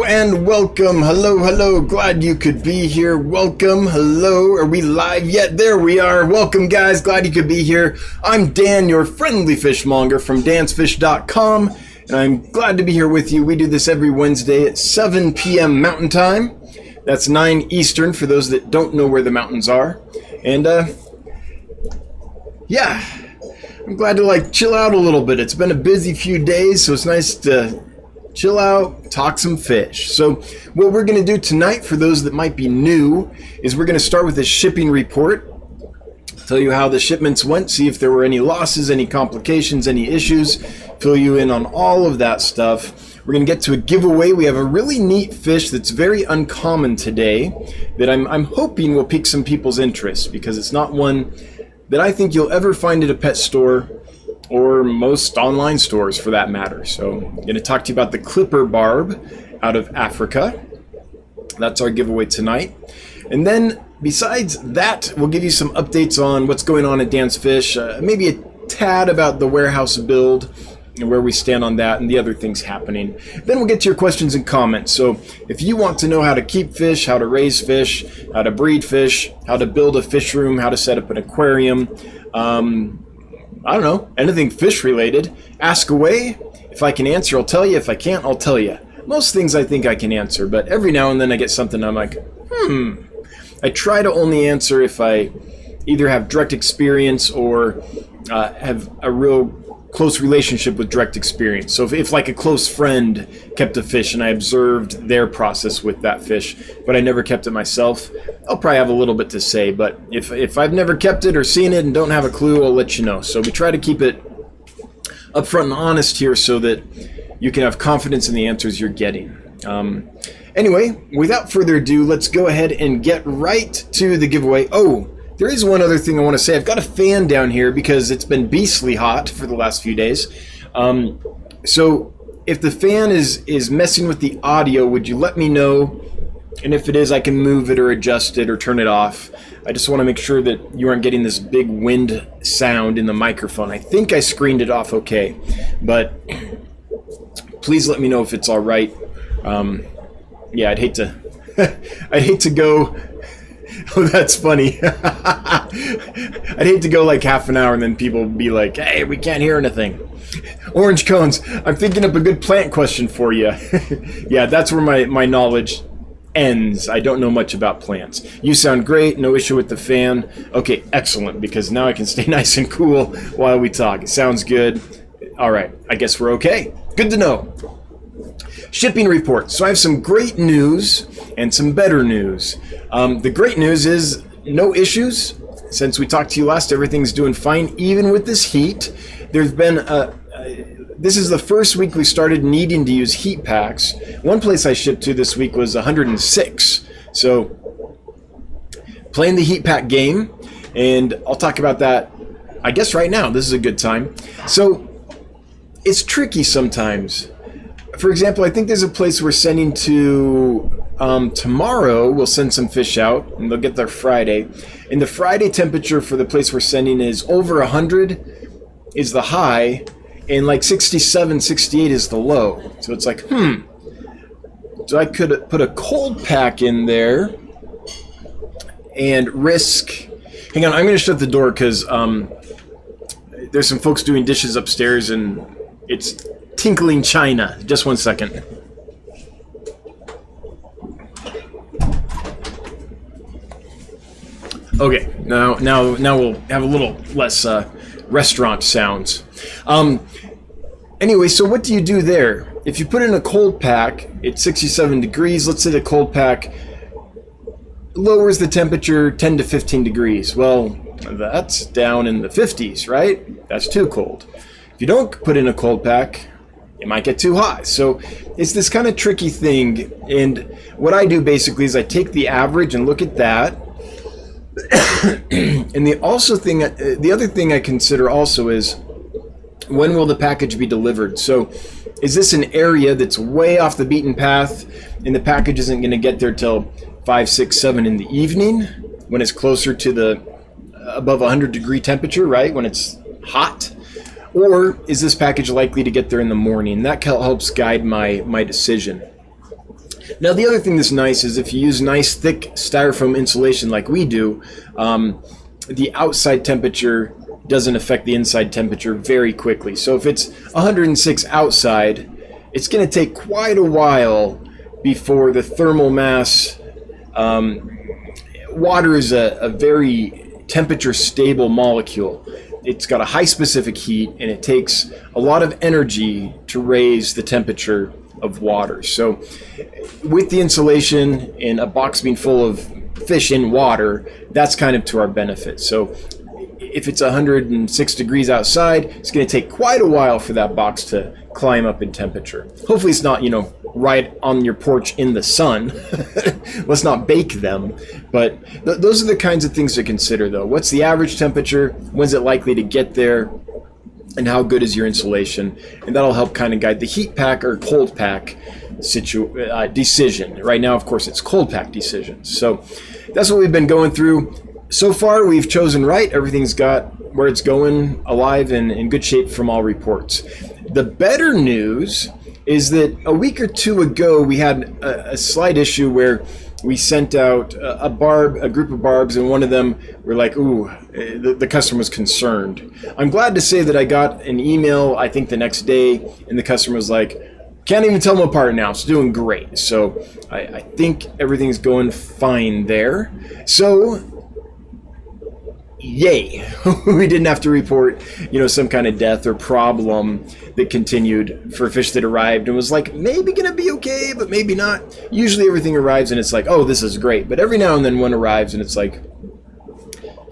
and welcome. Hello. Glad you could be here. Welcome. Hello. Are we live yet? There we are. Welcome, guys. Glad you could be here. I'm Dan, your friendly fishmonger from dansfish.com, and I'm glad to be here with you. We do this every Wednesday at 7 p.m. Mountain Time. That's 9 Eastern for those that don't know where the mountains are. And, yeah, I'm glad to, chill out a little bit. It's been a busy few days, so it's nice to chill out, talk some fish. So what we're going to do tonight, for those that might be new, is we're going to start with a shipping report. Tell you how the shipments went, see if there were any losses, any complications, any issues, fill you in on all of that stuff. We're going to get to a giveaway. We have a really neat fish that's very uncommon today that I'm hoping will pique some people's interest, because it's not one that I think you'll ever find at a pet store or most online stores for that matter. So I'm going to talk to you about the clipper barb out of Africa. That's our giveaway tonight. And then besides that, we'll give you some updates on what's going on at Dan's Fish, maybe a tad about the warehouse build and where we stand on that and the other things happening. Then we'll get to your questions and comments. So if you want to know how to keep fish, how to raise fish, how to breed fish, how to build a fish room, how to set up an aquarium, I don't know, anything fish related, ask away. If I can answer, I'll tell you. If I can't, I'll tell you. Most things I think I can answer, but every now and then I get something I'm like, I try to only answer if I either have direct experience or have a real close relationship with direct experience. So if like a close friend kept a fish and I observed their process with that fish, but I never kept it myself, I'll probably have a little bit to say. But if I've never kept it or seen it and don't have a clue, I'll let you know. So we try to keep it upfront and honest here so that you can have confidence in the answers you're getting. Anyway, without further ado, let's go ahead and get right to the giveaway. Oh, there is one other thing I want to say. I've got a fan down here because it's been beastly hot for the last few days. So if the fan is messing with the audio, would you let me know? And if it is, I can move it or adjust it or turn it off. I just want to make sure that you aren't getting this big wind sound in the microphone. I think I screened it off okay, but please let me know if it's all right. Yeah, I'd hate to go. Oh, that's funny. I'd hate to go like half an hour and then people be like, hey, we can't hear anything. Orange cones. I'm thinking up a good plant question for you. Yeah, that's where my knowledge ends. I don't know much about plants. You sound great. No issue with the fan. Okay, excellent, because now I can stay nice and cool while we talk. It sounds good. All right, I guess we're okay. Good to know. Shipping report. So I have some great news and some better news. The great news is no issues. Since we talked to you last, everything's doing fine, even with this heat. There's been this is the first week we started needing to use heat packs. One place I shipped to this week was 106. So playing the heat pack game, and I'll talk about that, I guess, right now. This is a good time. So it's tricky sometimes. For example, I think there's a place we're sending to tomorrow. We'll send some fish out, and they'll get there Friday. And the Friday temperature for the place we're sending is over 100 is the high, and like 67, 68 is the low. So it's like, so I could put a cold pack in there and risk... Hang on, I'm going to shut the door because there's some folks doing dishes upstairs, and it's tinkling china. Just 1 second. Okay, now we'll have a little less restaurant sounds. Anyway, so what do you do there? If you put in a cold pack, it's 67 degrees. Let's say the cold pack lowers the temperature 10 to 15 degrees. Well, that's down in the 50s, right? That's too cold. If you don't put in a cold pack, it might get too hot. So it's this kind of tricky thing. And what I do basically is I take the average and look at that. And the other thing I consider also is, when will the package be delivered? So is this an area that's way off the beaten path and the package isn't going to get there till 5, 6, 7 in the evening when it's closer to the above 100 degree temperature, right? When it's hot? Or is this package likely to get there in the morning? That helps guide my decision. Now, the other thing that's nice is if you use nice thick styrofoam insulation like we do, the outside temperature doesn't affect the inside temperature very quickly. So if it's 106 outside, it's going to take quite a while before the thermal mass. Water is a very temperature stable molecule. It's got a high specific heat, and it takes a lot of energy to raise the temperature of water. So with the insulation in a box being full of fish in water, that's kind of to our benefit. So if it's 106 degrees outside, it's going to take quite a while for that box to climb up in temperature. Hopefully it's not, right on your porch in the sun. Let's not bake them. But those are the kinds of things to consider, though. What's the average temperature? When's it likely to get there? And how good is your insulation? And that'll help kind of guide the heat pack or cold pack decision. Right now, of course, it's cold pack decisions. So that's what we've been going through. So far, we've chosen right. Everything's got where it's going, alive and in good shape from all reports. The better news is that a week or two ago, we had a slight issue where we sent out a group of barbs, and one of them were like, ooh, the customer was concerned. I'm glad to say that I got an email, I think the next day, and the customer was like, can't even tell them apart now. It's doing great. So I think everything's going fine there. So yay, we didn't have to report, some kind of death or problem that continued for fish that arrived and was like, maybe gonna be okay, but maybe not. Usually everything arrives and it's like, oh, this is great. But every now and then one arrives and it's like,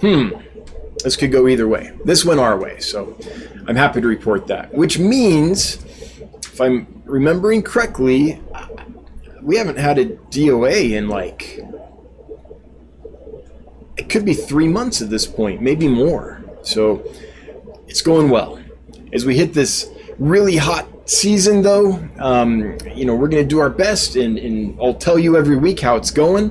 this could go either way. This went our way. So I'm happy to report that, which means, if I'm remembering correctly, we haven't had a DOA in it could be 3 months at this point, maybe more. So it's going well. As we hit this really hot season, though, we're going to do our best, and I'll tell you every week how it's going.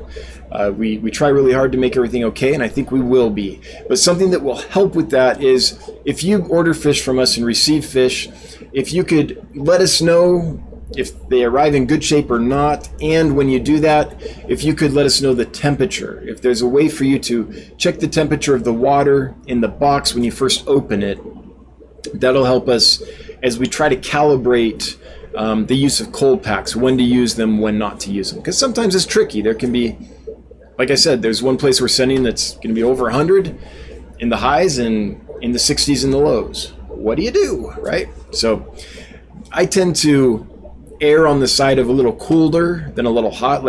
We try really hard to make everything okay, and I think we will be. But something that will help with that is if you order fish from us and receive fish, if you could let us know if they arrive in good shape or not, and when you do that, if you could let us know the temperature. If there's a way for you to check the temperature of the water in the box when you first open it, that'll help us as we try to calibrate the use of cold packs, when to use them, when not to use them. Because sometimes it's tricky. There can be, like I said, there's one place we're sending that's going to be over 100 in the highs and in the 60s in the lows. What do you do, right? So I tend to err on the side of a little cooler than a little hot.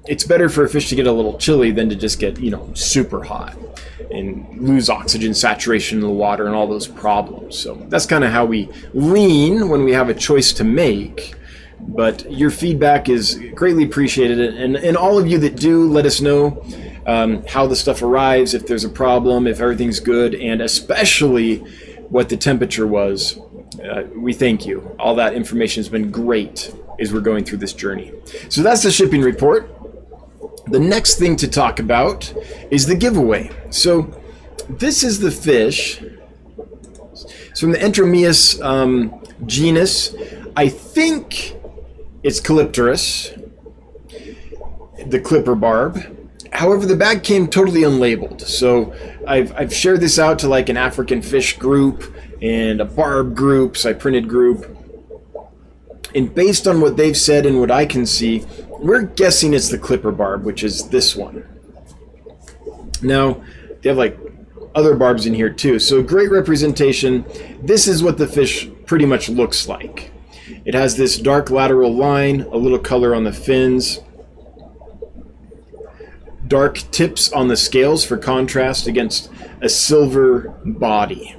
It's better for a fish to get a little chilly than to just get, super hot and lose oxygen saturation in the water and all those problems. So that's kind of how we lean when we have a choice to make. But your feedback is greatly appreciated. And all of you that do, let us know how the stuff arrives, if there's a problem, if everything's good, and especially what the temperature was. We thank you. All that information has been great as we're going through this journey. So that's the shipping report. The next thing to talk about is the giveaway. So this is the fish. It's from the Entromeus genus. I think it's Calypterus, the clipper barb. However, the bag came totally unlabeled. So I've shared this out to an African fish group and a barb group, cyprinid group. And based on what they've said and what I can see, we're guessing it's the clipper barb, which is this one. Now, they have other barbs in here too. So great representation. This is what the fish pretty much looks like. It has this dark lateral line, a little color on the fins, dark tips on the scales for contrast against a silver body.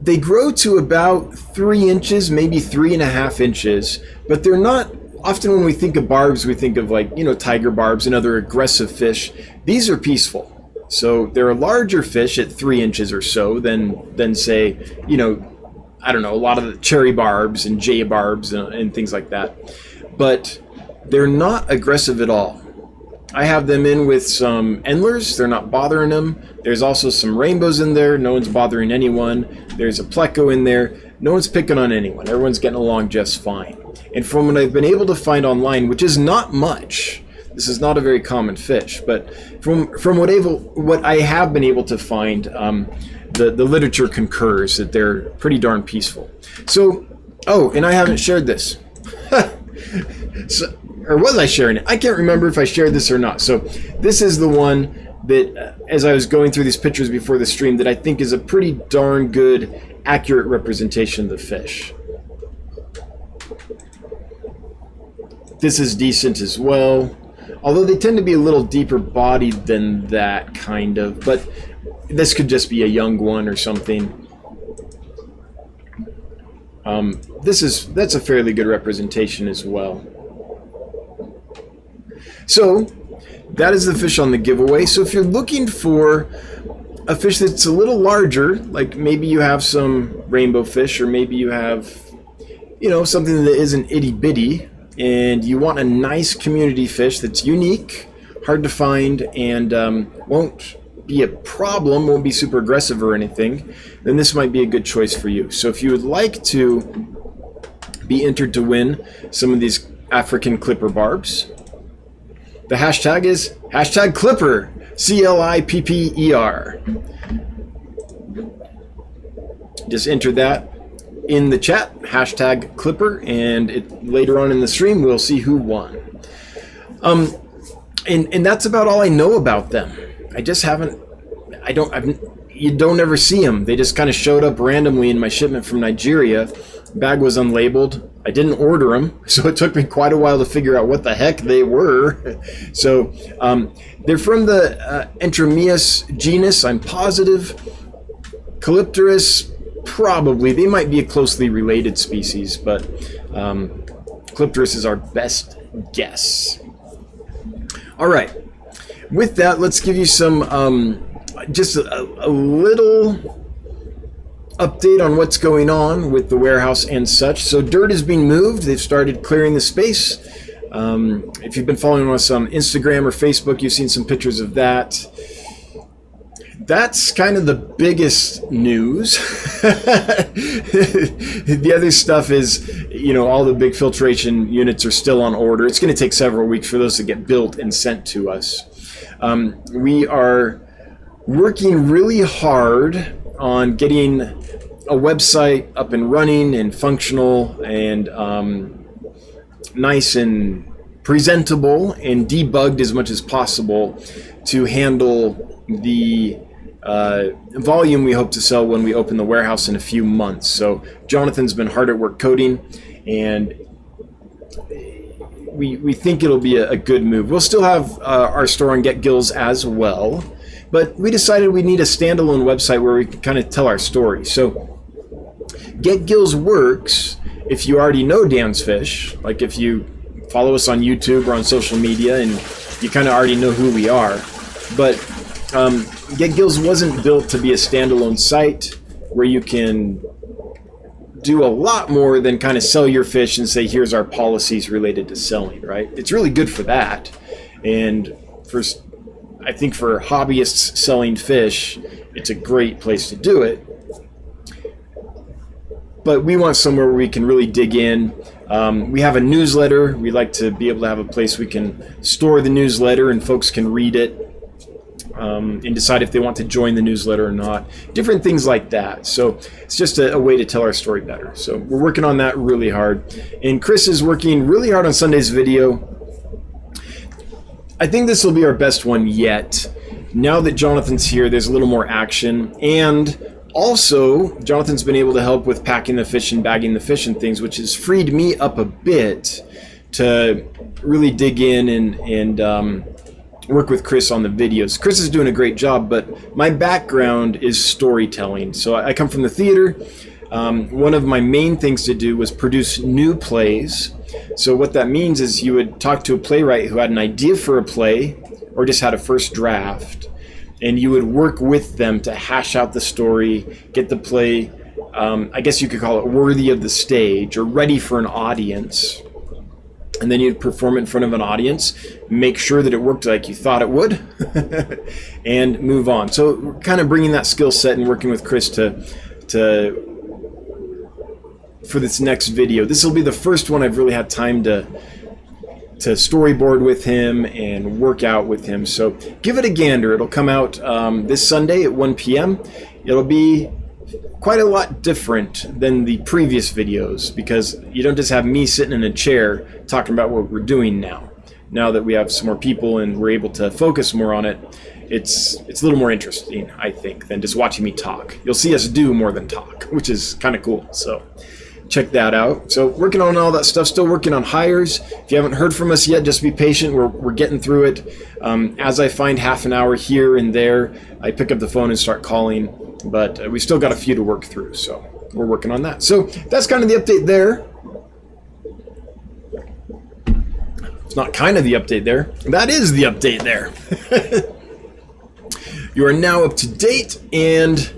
They grow to about 3 inches, maybe 3.5 inches, but they're not, often when we think of barbs, we think of tiger barbs and other aggressive fish. These are peaceful. So they're a larger fish at 3 inches or so than say, I don't know, a lot of the cherry barbs and jay barbs and things like that. But they're not aggressive at all. I have them in with some endlers. They're not bothering them. There's also some rainbows in there. No one's bothering anyone. There's a pleco in there. No one's picking on anyone. Everyone's getting along just fine. And from what I've been able to find online, which is not much, this is not a very common fish, but from what I have been able to find, the literature concurs that they're pretty darn peaceful. So, oh, and I haven't shared this. So, or was I sharing it? I can't remember if I shared this or not. So this is the one that, as I was going through these pictures before the stream, that I think is a pretty darn good, accurate representation of the fish. This is decent as well, although they tend to be a little deeper bodied than that, kind of, but this could just be a young one or something. That's a fairly good representation as well. So that is the fish on the giveaway. So if you're looking for a fish that's a little larger, like maybe you have some rainbow fish, or maybe you have, something that isn't itty bitty, and you want a nice community fish that's unique, hard to find, and won't be a problem, won't be super aggressive or anything, then this might be a good choice for you. So if you would like to be entered to win some of these African clipper barbs, the hashtag is #Clipper, CLIPPER. Just enter that in the chat, #Clipper, and later on in the stream we'll see who won. And that's about all I know about them. I just haven't. You don't ever see them. They just kind of showed up randomly in my shipment from Nigeria. Bag was unlabeled. I didn't order them, so it took me quite a while to figure out what the heck they were. So they're from the Entromeus genus, I'm positive. Calypterus, probably. They might be a closely related species, but Calypterus is our best guess. All right. With that, let's give you some, just a little update on what's going on with the warehouse and such. So dirt is being moved. They've started clearing the space. If you've been following us on Instagram or Facebook, you've seen some pictures of that. That's kind of the biggest news. The other stuff is, all the big filtration units are still on order. It's going to take several weeks for those to get built and sent to us. We are working really hard on getting a website up and running and functional and nice and presentable and debugged as much as possible to handle the volume we hope to sell when we open the warehouse in a few months. So Jonathan's been hard at work coding, and we think it'll be a good move. We'll still have our store on Get Gills as well, but we decided we need a standalone website where we can kind of tell our story. So Get Gills works if you already know Dan's Fish, like if you follow us on YouTube or on social media and you kind of already know who we are. But Get Gills wasn't built to be a standalone site where you can do a lot more than kind of sell your fish and say, here's our policies related to selling, right? It's really good for that. And I think for hobbyists selling fish, it's a great place to do it. But we want somewhere where we can really dig in. We have a newsletter. We like to be able to have a place we can store the newsletter and folks can read it and decide if they want to join the newsletter or not. Different things like that. So it's just a way to tell our story better. So we're working on that really hard. And Chris is working really hard on Sunday's video. I think this will be our best one yet. Now that Jonathan's here, there's a little more action. And also, Jonathan's been able to help with packing the fish and bagging the fish and things, which has freed me up a bit to really dig in and work with Chris on the videos. Chris is doing a great job, but my background is storytelling. So I come from the theater. One of my main things to do was produce new plays. So what that means is you would talk to a playwright who had an idea for a play or just had a first draft, and you would work with them to hash out the story, get the play, I guess you could call it worthy of the stage or ready for an audience. And then you'd perform it in front of an audience, make sure that it worked like you thought it would, and move on. So we're kind of bringing that skill set and working with Chris to for this next video. This will be the first one I've really had time to storyboard with him and work out with him. So give it a gander. It'll come out this Sunday at 1 p.m. It'll be quite a lot different than the previous videos because you don't just have me sitting in a chair talking about what we're doing now. Now that we have some more people and we're able to focus more on it, it's a little more interesting, I think, than just watching me talk. You'll see us do more than talk, which is kind of cool. So check that out. So working on all that stuff, still working on hires. If you haven't heard from us yet, just be patient. We're getting through it. As I find half an hour here and there, I pick up the phone and start calling. But we still got a few to work through, so we're working on that. So that's kind of the update there. It's not kind of the update there. That is the update there. You are now up to date, and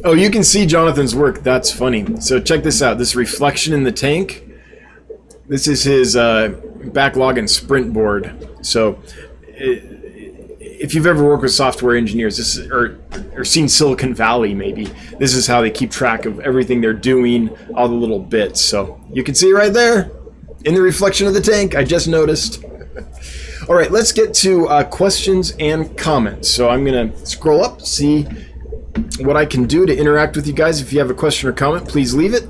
oh, you can see Jonathan's work. That's funny. So check this out. This reflection in the tank. This is his backlog and sprint board. So if you've ever worked with software engineers, this is, or seen Silicon Valley, maybe this is how they keep track of everything they're doing, all the little bits. So you can see right there in the reflection of the tank. I just noticed. All right, let's get to questions and comments. So I'm going to scroll up, see what I can do to interact with you guys. If you have a question or comment, please leave it.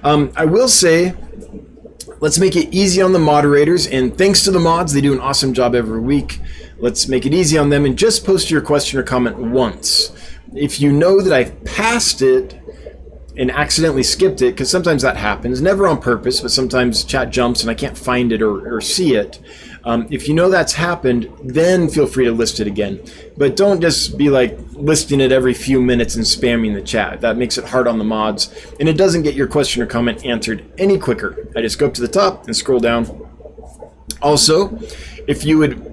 I will say, let's make it easy on the moderators, and thanks to the mods, they do an awesome job every week. Let's make it easy on them and just post your question or comment once. If you know that I've passed it and accidentally skipped it, because sometimes that happens, never on purpose, but sometimes chat jumps and I can't find it or see it. If you know that's happened, then feel free to list it again. But don't just be like listing it every few minutes and spamming the chat. That makes it hard on the mods, and it doesn't get your question or comment answered any quicker. I just go up to the top and scroll down. Also, if you would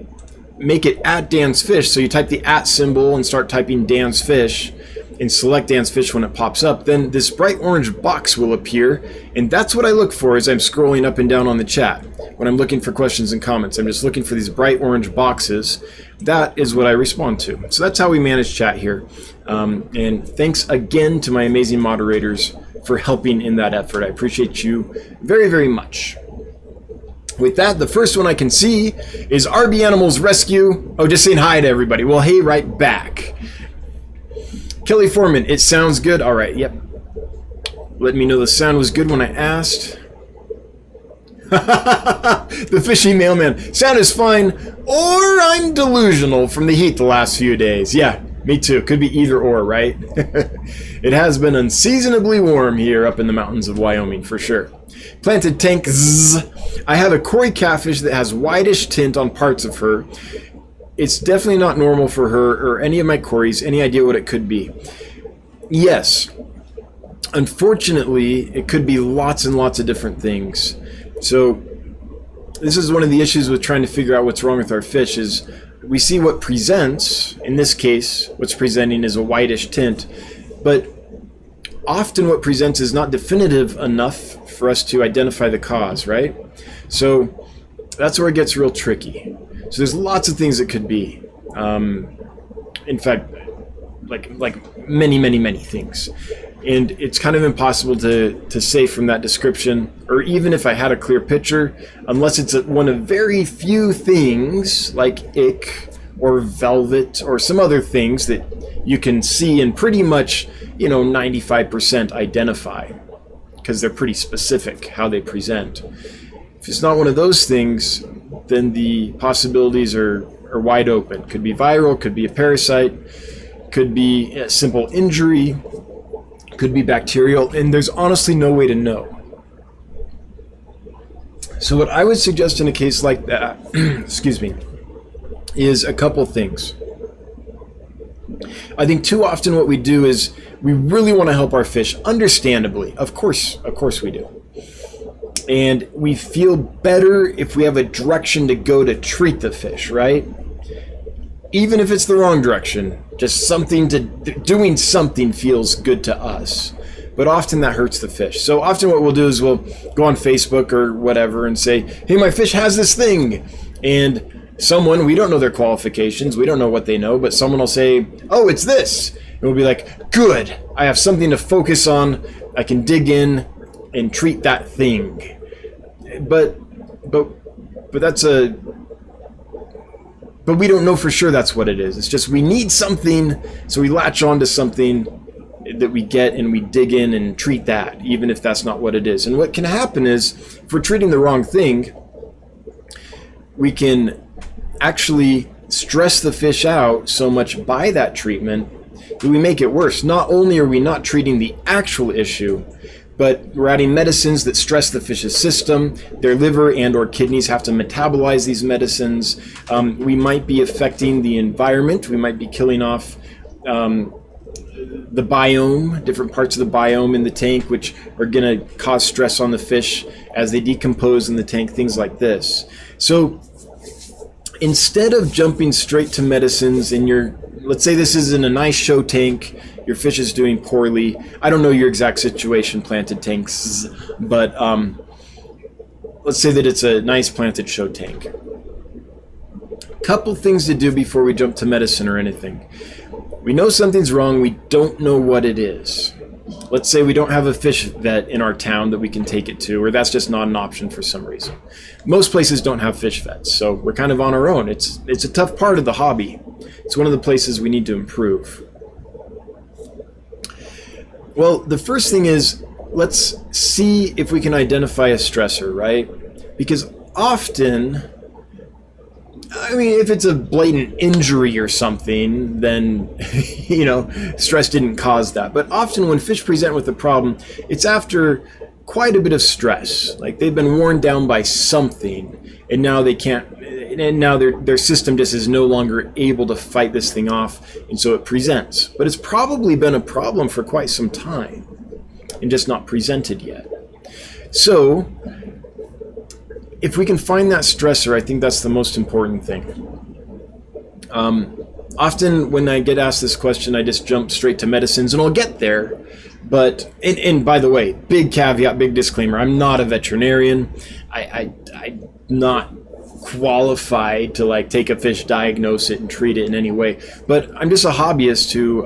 make it at Dan's Fish, so you type the at symbol and start typing Dan's Fish and select Dan's Fish when it pops up, then this bright orange box will appear, and that's what I look for as I'm scrolling up and down on the chat. When I'm looking for questions and comments, I'm just looking for these bright orange boxes. That is what I respond to. So that's how we manage chat here. And thanks again to my amazing moderators for helping in that effort. I appreciate you very, very much. With that, the first one I can see is RB Animals Rescue. Oh, just saying hi to everybody. Well, hey, right back. Kelly Foreman, it sounds good. All right, yep. Let me know the sound was good when I asked. The fishy mailman. Sound is fine, or I'm delusional from the heat the last few days. Yeah, me too. Could be either or, right? It has been unseasonably warm here up in the mountains of Wyoming, for sure. Planted tank zzz. I have a koi catfish that has whitish tint on parts of her. It's definitely not normal for her or any of my cories. Any idea what it could be? Yes. Unfortunately, it could be lots and lots of different things. So this is one of the issues with trying to figure out what's wrong with our fish is we see what presents. In this case, what's presenting is a whitish tint, but often what presents is not definitive enough for us to identify the cause, right? So that's where it gets real tricky. So there's lots of things it could be. In fact, like many things. And it's kind of impossible to say from that description, or even if I had a clear picture, unless it's one of very few things like ick or velvet or some other things that you can see and pretty much, 95% identify, because they're pretty specific how they present. If it's not one of those things, then the possibilities are wide open. Could be viral, could be a parasite, could be a simple injury, could be bacterial, and there's honestly no way to know. So what I would suggest in a case like that, excuse me, is a couple things. I think too often what we do is we really want to help our fish, understandably. Of course we do. And we feel better if we have a direction to go to treat the fish, right? Even if it's the wrong direction, just doing something feels good to us. But often that hurts the fish. So often what we'll do is we'll go on Facebook or whatever and say, hey, my fish has this thing. And someone, we don't know their qualifications, we don't know what they know, but someone will say, oh, it's this. And we'll be like, good, I have something to focus on, I can dig in, and treat that thing. But we don't know for sure that's what it is. It's just we need something, so we latch on to something that we get and we dig in and treat that, even if that's not what it is. And what can happen is, if we're treating the wrong thing, we can actually stress the fish out so much by that treatment that we make it worse. Not only are we not treating the actual issue, but we're adding medicines that stress the fish's system. Their liver and or kidneys have to metabolize these medicines. We might be affecting the environment. We might be killing off the biome, different parts of the biome in the tank, which are going to cause stress on the fish as they decompose in the tank, things like this. So instead of jumping straight to medicines in your, let's say this is in a nice show tank, your fish is doing poorly. I don't know your exact situation, planted tanks, but let's say that it's a nice planted show tank. Couple things to do before we jump to medicine or anything. We know something's wrong, we don't know what it is. Let's say we don't have a fish vet in our town that we can take it to, or that's just not an option for some reason. Most places don't have fish vets, so we're kind of on our own. It's a tough part of the hobby. It's one of the places we need to improve. Well, the first thing is, let's see if we can identify a stressor, right? Because often, I mean, if it's a blatant injury or something, then, you know, stress didn't cause that. But often when fish present with a problem, it's after quite a bit of stress. Like they've been worn down by something, and now they can't, and now their system just is no longer able to fight this thing off, and so it presents. But it's probably been a problem for quite some time, and just not presented yet. So if we can find that stressor, I think that's the most important thing. Often when I get asked this question, I just jump straight to medicines, and I'll get there. But, and by the way, big caveat, big disclaimer, I'm not a veterinarian. I'm not qualified to like take a fish, diagnose it, and treat it in any way. But I'm just a hobbyist who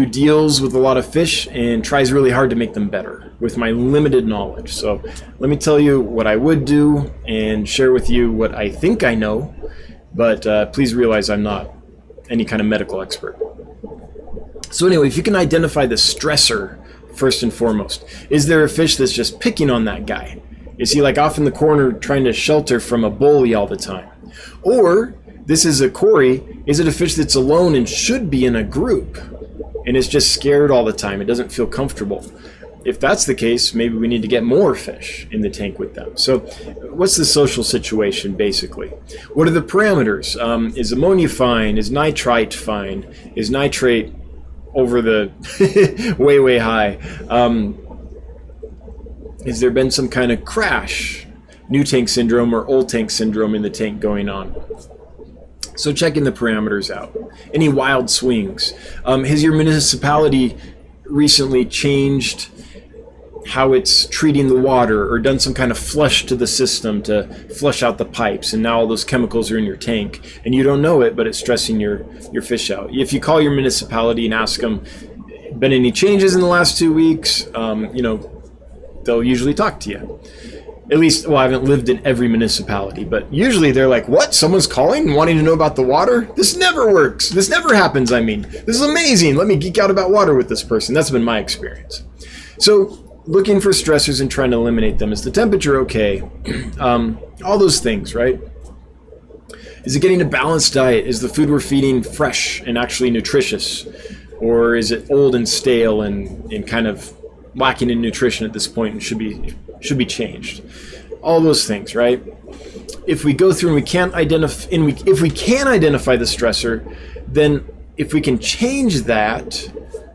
deals with a lot of fish and tries really hard to make them better with my limited knowledge. So let me tell you what I would do and share with you what I think I know, but please realize I'm not any kind of medical expert. So anyway, if you can identify the stressor first and foremost, is there a fish that's just picking on that guy? Is he like off in the corner trying to shelter from a bully all the time? Or this is a Cory, is it a fish that's alone and should be in a group and is just scared all the time? It doesn't feel comfortable. If that's the case, maybe we need to get more fish in the tank with them. So what's the social situation basically? What are the parameters? Is ammonia fine? Is nitrite fine? Is nitrate over the way high? Has there been some kind of crash, new tank syndrome or old tank syndrome in the tank going on? So checking the parameters out. Any wild swings? Has your municipality recently changed how it's treating the water, or done some kind of flush to the system to flush out the pipes, and now all those chemicals are in your tank and you don't know it, but it's stressing your fish out? If you call your municipality and ask them, been any changes in the last 2 weeks, you know, they'll usually talk to you. At least, well, I haven't lived in every municipality, but usually they're like, what? Someone's calling and wanting to know about the water? This never works. This never happens, I mean. This is amazing. Let me geek out about water with this person. That's been my experience. So looking for stressors and trying to eliminate them. Is the temperature okay? All those things, right? Is it getting a balanced diet? Is the food we're feeding fresh and actually nutritious? Or is it old and stale and kind of lacking in nutrition at this point and should be changed? All those things, right? If we go through and we can't identify, if we can identify the stressor, then if we can change that,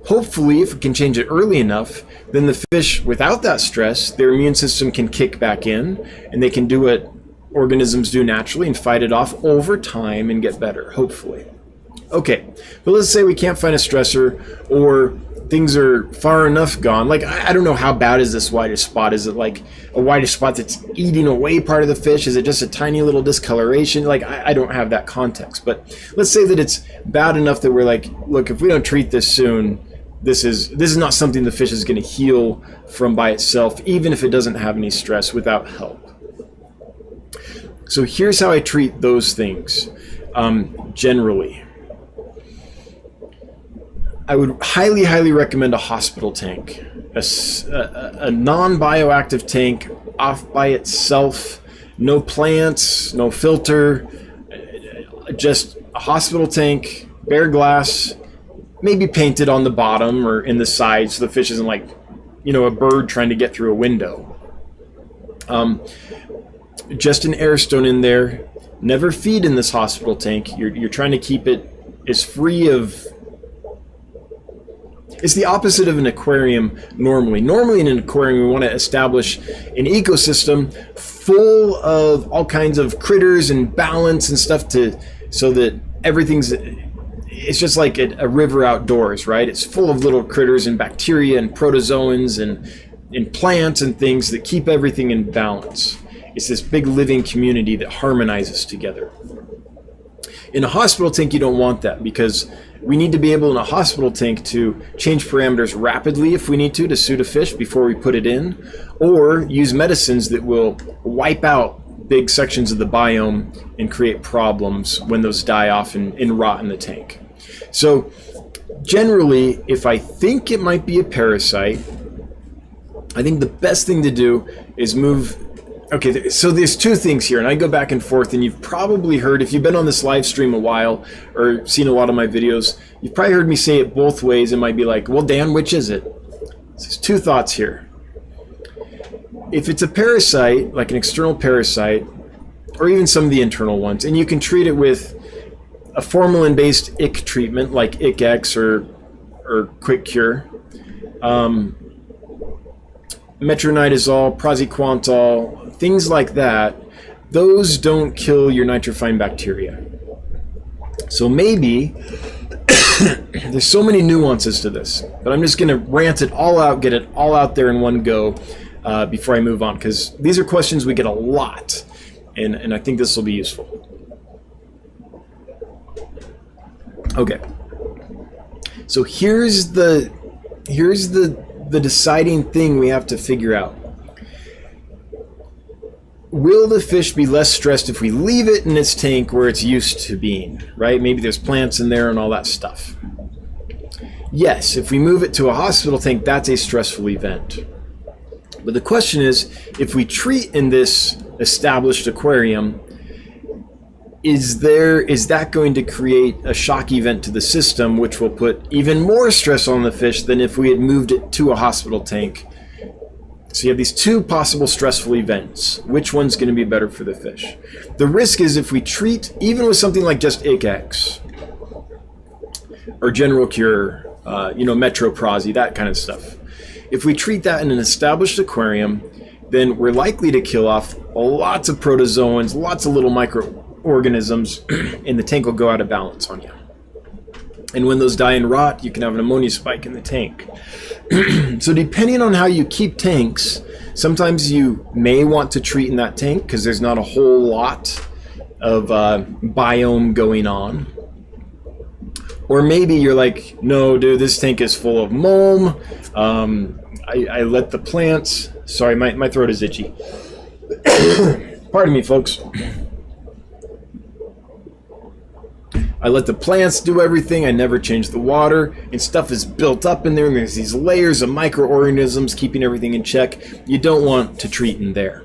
hopefully if we can change it early enough, then the fish without that stress, their immune system can kick back in and they can do what organisms do naturally and fight it off over time and get better, hopefully. Okay, but let's say we can't find a stressor, or things are far enough gone. Like, I don't know, how bad is this whitish spot? Is it like a whitish spot that's eating away part of the fish? Is it just a tiny little discoloration? Like, I don't have that context. But let's say that it's bad enough that we're like, look, if we don't treat this soon, this is not something the fish is going to heal from by itself, even if it doesn't have any stress, without help. So here's how I treat those things generally. I would highly, highly recommend a hospital tank, a non-bioactive tank off by itself, no plants, no filter, just a hospital tank, bare glass, maybe painted on the bottom or in the sides so the fish isn't like, a bird trying to get through a window. Just an air stone in there. Never feed in this hospital tank. You're trying to keep it as free of... It's the opposite of an aquarium normally. Normally in an aquarium, we want to establish an ecosystem full of all kinds of critters and balance and stuff so that everything's... It's just like a river outdoors, right? It's full of little critters and bacteria and protozoans and plants and things that keep everything in balance. It's this big living community that harmonizes together. In a hospital tank, you don't want that, because we need to be able in a hospital tank to change parameters rapidly if we need to suit a fish before we put it in, or use medicines that will wipe out big sections of the biome and create problems when those die off and rot in the tank. So generally, if I think it might be a parasite, I think the best thing to do is move... Okay, so there's two things here, and I go back and forth, and you've probably heard, if you've been on this live stream a while or seen a lot of my videos, you've probably heard me say it both ways. It might be like, well, Dan, which is it? So there's two thoughts here. If it's a parasite, like an external parasite, or even some of the internal ones, and you can treat it with a formalin-based ick treatment, like ICX or Quick Cure, metronidazole, praziquantel, things like that, those don't kill your nitrifying bacteria. So maybe, there's so many nuances to this, but I'm just going to rant it all out, get it all out there in one go before I move on, because these are questions we get a lot, and I think this will be useful. Okay, so here's the deciding thing we have to figure out. Will the fish be less stressed if we leave it in its tank where it's used to being, right? Maybe there's plants in there and all that stuff. Yes, if we move it to a hospital tank, that's a stressful event. But the question is, if we treat in this established aquarium, is that going to create a shock event to the system, which will put even more stress on the fish than if we had moved it to a hospital tank? So you have these two possible stressful events. Which one's going to be better for the fish? The risk is if we treat, even with something like just ICX or General Cure, Metroprazi, that kind of stuff. If we treat that in an established aquarium, then we're likely to kill off lots of protozoans, lots of little microorganisms, and the tank will go out of balance on you. And when those die and rot, you can have an ammonia spike in the tank. So depending on how you keep tanks, sometimes you may want to treat in that tank because there's not a whole lot of biome going on. Or maybe you're like, no, dude, this tank is full of mulm. I let the plants... Sorry, my throat is itchy. Pardon me, folks. I let the plants do everything. I never change the water, and stuff is built up in there, and there's these layers of microorganisms keeping everything in check. You don't want to treat in there.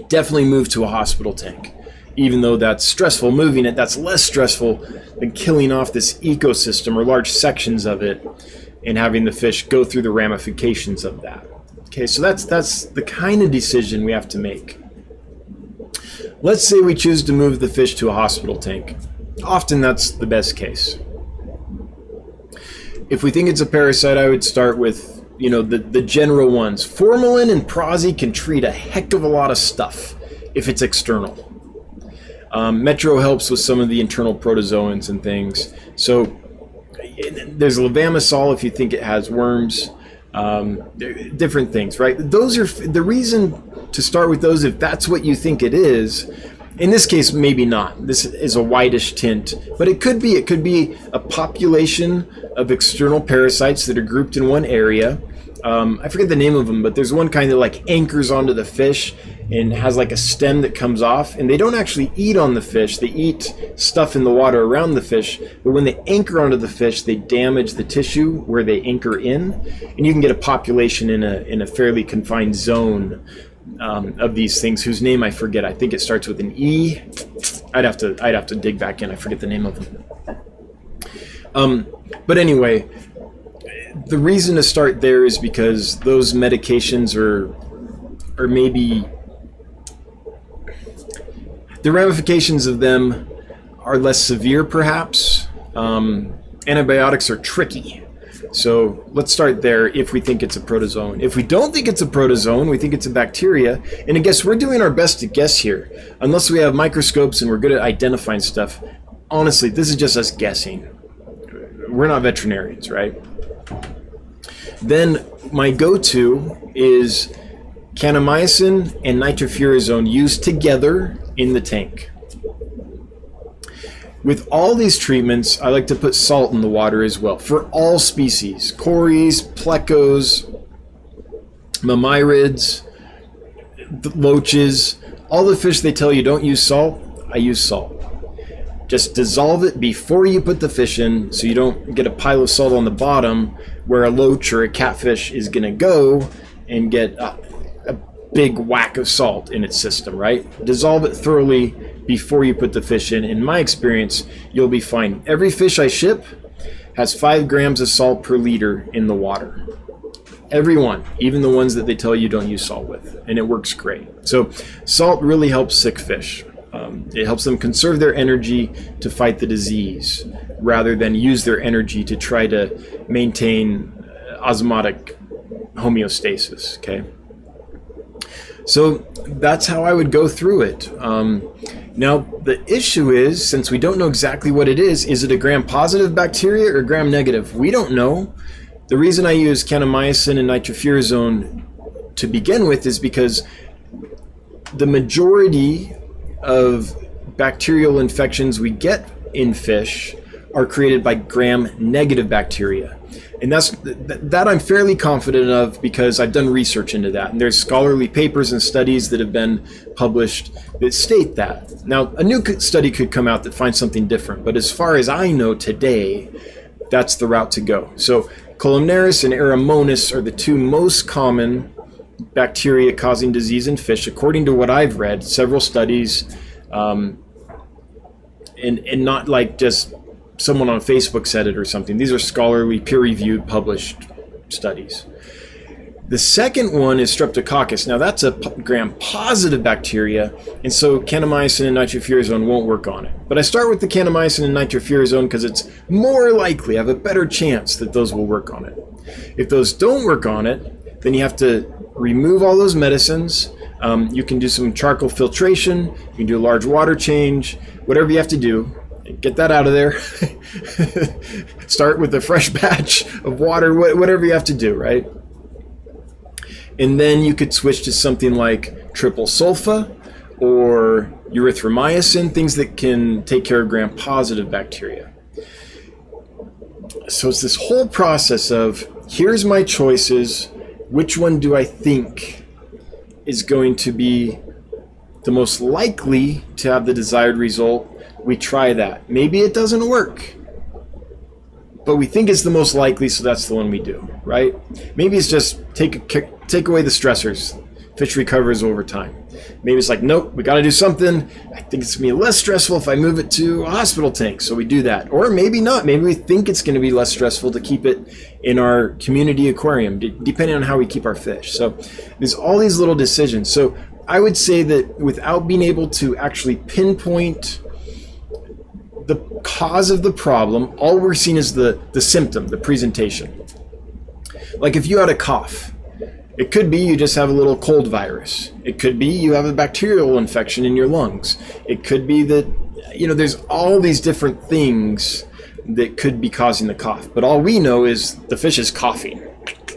Definitely move to a hospital tank. Even though that's stressful, moving it, that's less stressful than killing off this ecosystem or large sections of it and having the fish go through the ramifications of that. Okay, so that's the kind of decision we have to make. Let's say we choose to move the fish to a hospital tank. Often that's the best case. If we think it's a parasite, I would start with, the general ones. Formalin and Prazi can treat a heck of a lot of stuff if it's external. Metro helps with some of the internal protozoans and things. So there's levamisole if you think it has worms. Different things, right? Those are the reason to start with those. If that's what you think it is In this case, maybe not. This is a whitish tint, but it could be. It could be a population of external parasites that are grouped in one area. I forget the name of them, but there's one kind that like anchors onto the fish and has like a stem that comes off, and they don't actually eat on the fish. They eat stuff in the water around the fish, but when they anchor onto the fish, they damage the tissue where they anchor in, and you can get a population in a fairly confined zone of these things, whose name I forget. I think it starts with an E. I'd have to dig back in. I forget the name of them. But anyway, the reason to start there is because those medications are maybe the ramifications of them are less severe, perhaps. Antibiotics are tricky. So let's start there if we think it's a protozoan. If we don't think it's a protozoan, we think it's a bacteria. And I guess we're doing our best to guess here. Unless we have microscopes and we're good at identifying stuff. Honestly, this is just us guessing. We're not veterinarians, right? Then my go-to is kanamycin and nitrofurazone used together in the tank. With all these treatments, I like to put salt in the water as well for all species. Cories, plecos, mammirids, loaches, all the fish they tell you don't use salt, I use salt. Just dissolve it before you put the fish in so you don't get a pile of salt on the bottom where a loach or a catfish is going to go and get a big whack of salt in its system, right? Dissolve it thoroughly before you put the fish in. In my experience, you'll be fine. Every fish I ship has 5 grams of salt per liter in the water. Every one, even the ones that they tell you don't use salt with, and it works great. So salt really helps sick fish. It helps them conserve their energy to fight the disease rather than use their energy to try to maintain osmotic homeostasis, okay? So that's how I would go through it. Now, the issue is, since we don't know exactly what it is it a gram-positive bacteria or gram-negative? We don't know. The reason I use kanamycin and nitrofurazone to begin with is because the majority of bacterial infections we get in fish are created by gram-negative bacteria. And that I'm fairly confident of because I've done research into that. And there's scholarly papers and studies that have been published that state that. Now, a new study could come out that finds something different. But as far as I know today, that's the route to go. So Columnaris and Aeromonas are the two most common bacteria causing disease in fish, according to what I've read, several studies, and not like just someone on Facebook said it or something. These are scholarly, peer-reviewed, published studies. The second one is Streptococcus. Now that's a gram-positive bacteria, and so kanamycin and nitrofurazone won't work on it. But I start with the kanamycin and nitrofurazone because it's more likely, I have a better chance that those will work on it. If those don't work on it, then you have to remove all those medicines. You can do some charcoal filtration, you can do a large water change, whatever you have to do. Get that out of there. Start with a fresh batch of water, whatever you have to do, right? And then you could switch to something like triple sulfa or erythromycin, things that can take care of gram-positive bacteria. So it's this whole process of, here's my choices, which one do I think is going to be the most likely to have the desired result? We try that. Maybe it doesn't work, but we think it's the most likely, so that's the one we do, right? Maybe it's just take away the stressors. Fish recovers over time. Maybe it's like, nope, we got to do something. I think it's going to be less stressful if I move it to a hospital tank, so we do that. Or maybe not. Maybe we think it's going to be less stressful to keep it in our community aquarium, depending on how we keep our fish. So there's all these little decisions. So I would say that without being able to actually pinpoint the cause of the problem, all we're seeing is the symptom, the presentation. Like if you had a cough, it could be you just have a little cold virus. It could be you have a bacterial infection in your lungs. It could be that, there's all these different things that could be causing the cough. But all we know is the fish is coughing,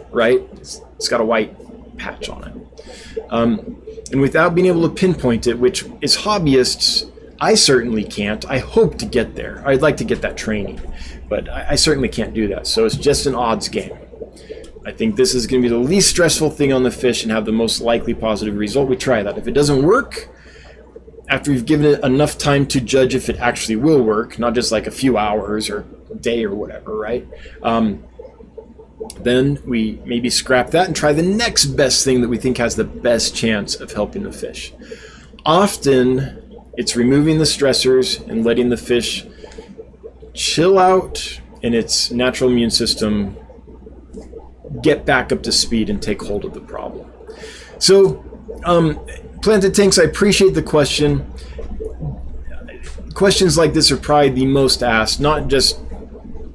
right? It's got a white patch on it. And without being able to pinpoint it, which as hobbyists, I certainly can't. I hope to get there. I'd like to get that training, but I certainly can't do that. So it's just an odds game. I think this is going to be the least stressful thing on the fish and have the most likely positive result. We try that. If it doesn't work, after we've given it enough time to judge if it actually will work, not just like a few hours or a day or whatever, right? Then we maybe scrap that and try the next best thing that we think has the best chance of helping the fish. Often, it's removing the stressors and letting the fish chill out and its natural immune system get back up to speed and take hold of the problem. So, Planted Tanks, I appreciate the question. Questions like this are probably the most asked, not just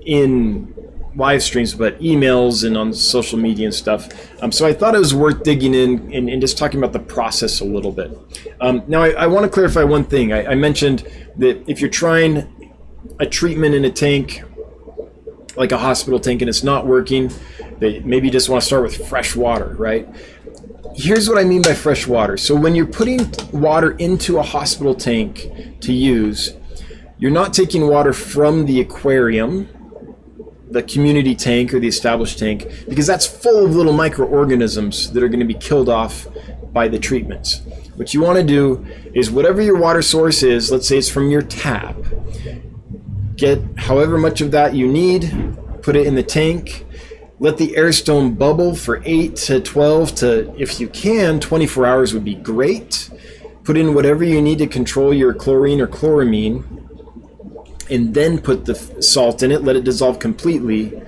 in live streams, but emails and on social media and stuff. So I thought it was worth digging in and just talking about the process a little bit. Now, I want to clarify one thing. I mentioned that if you're trying a treatment in a tank, like a hospital tank, and it's not working, that maybe you just want to start with fresh water, right? Here's what I mean by fresh water. So when you're putting water into a hospital tank to use, you're not taking water from the aquarium, the community tank or the established tank, because that's full of little microorganisms that are going to be killed off by the treatments. What you want to do is whatever your water source is, let's say it's from your tap, get however much of that you need, put it in the tank, let the air stone bubble for 8 to 12 to, if you can, 24 hours would be great. Put in whatever you need to control your chlorine or chloramine, and then put the salt in it, let it dissolve completely.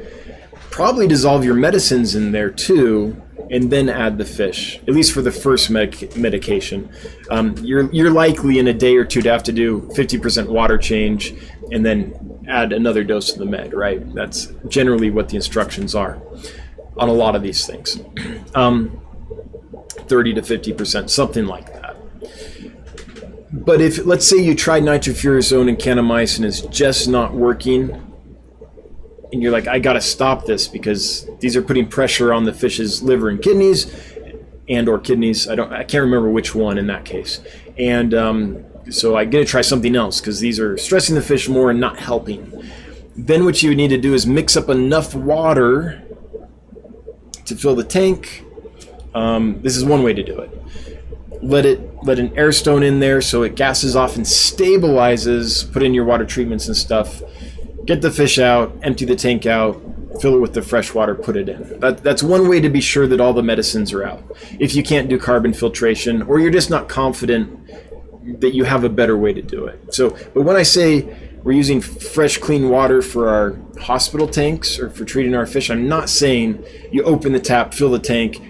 Probably dissolve your medicines in there too, and then add the fish, at least for the first medication. You're likely in a day or two to have to do 50% water change and then add another dose of the med, right? That's generally what the instructions are on a lot of these things. 30 to 50%, something like that. But if, let's say you tried nitrofurazone and kanamycin and it's just not working, and you're like, I gotta stop this because these are putting pressure on the fish's liver and kidneys, or kidneys, I can't remember which one in that case. And so I'm gonna try something else because these are stressing the fish more and not helping. Then what you would need to do is mix up enough water to fill the tank. This is one way to do it. Let an air stone in there so it gases off and stabilizes, put in your water treatments and stuff, get the fish out, empty the tank out, fill it with the fresh water, put it in. That's one way to be sure that all the medicines are out. If you can't do carbon filtration, or you're just not confident that you have a better way to do it. But when I say we're using fresh, clean water for our hospital tanks or for treating our fish, I'm not saying you open the tap, fill the tank,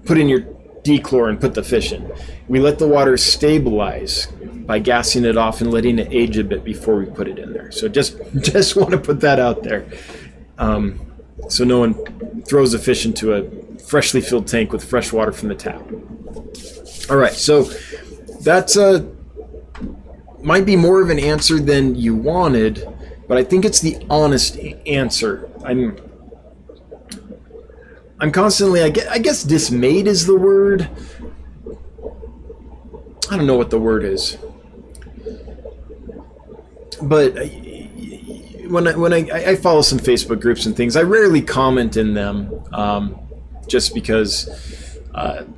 put in your dechlor and put the fish in. We let the water stabilize by gassing it off and letting it age a bit before we put it in there. So just want to put that out there. So no one throws a fish into a freshly filled tank with fresh water from the tap. All right, so that's might be more of an answer than you wanted, but I think it's the honest answer. I'm constantly, I guess dismayed is the word. I don't know what the word is. But when I follow some Facebook groups and things, I rarely comment in them just because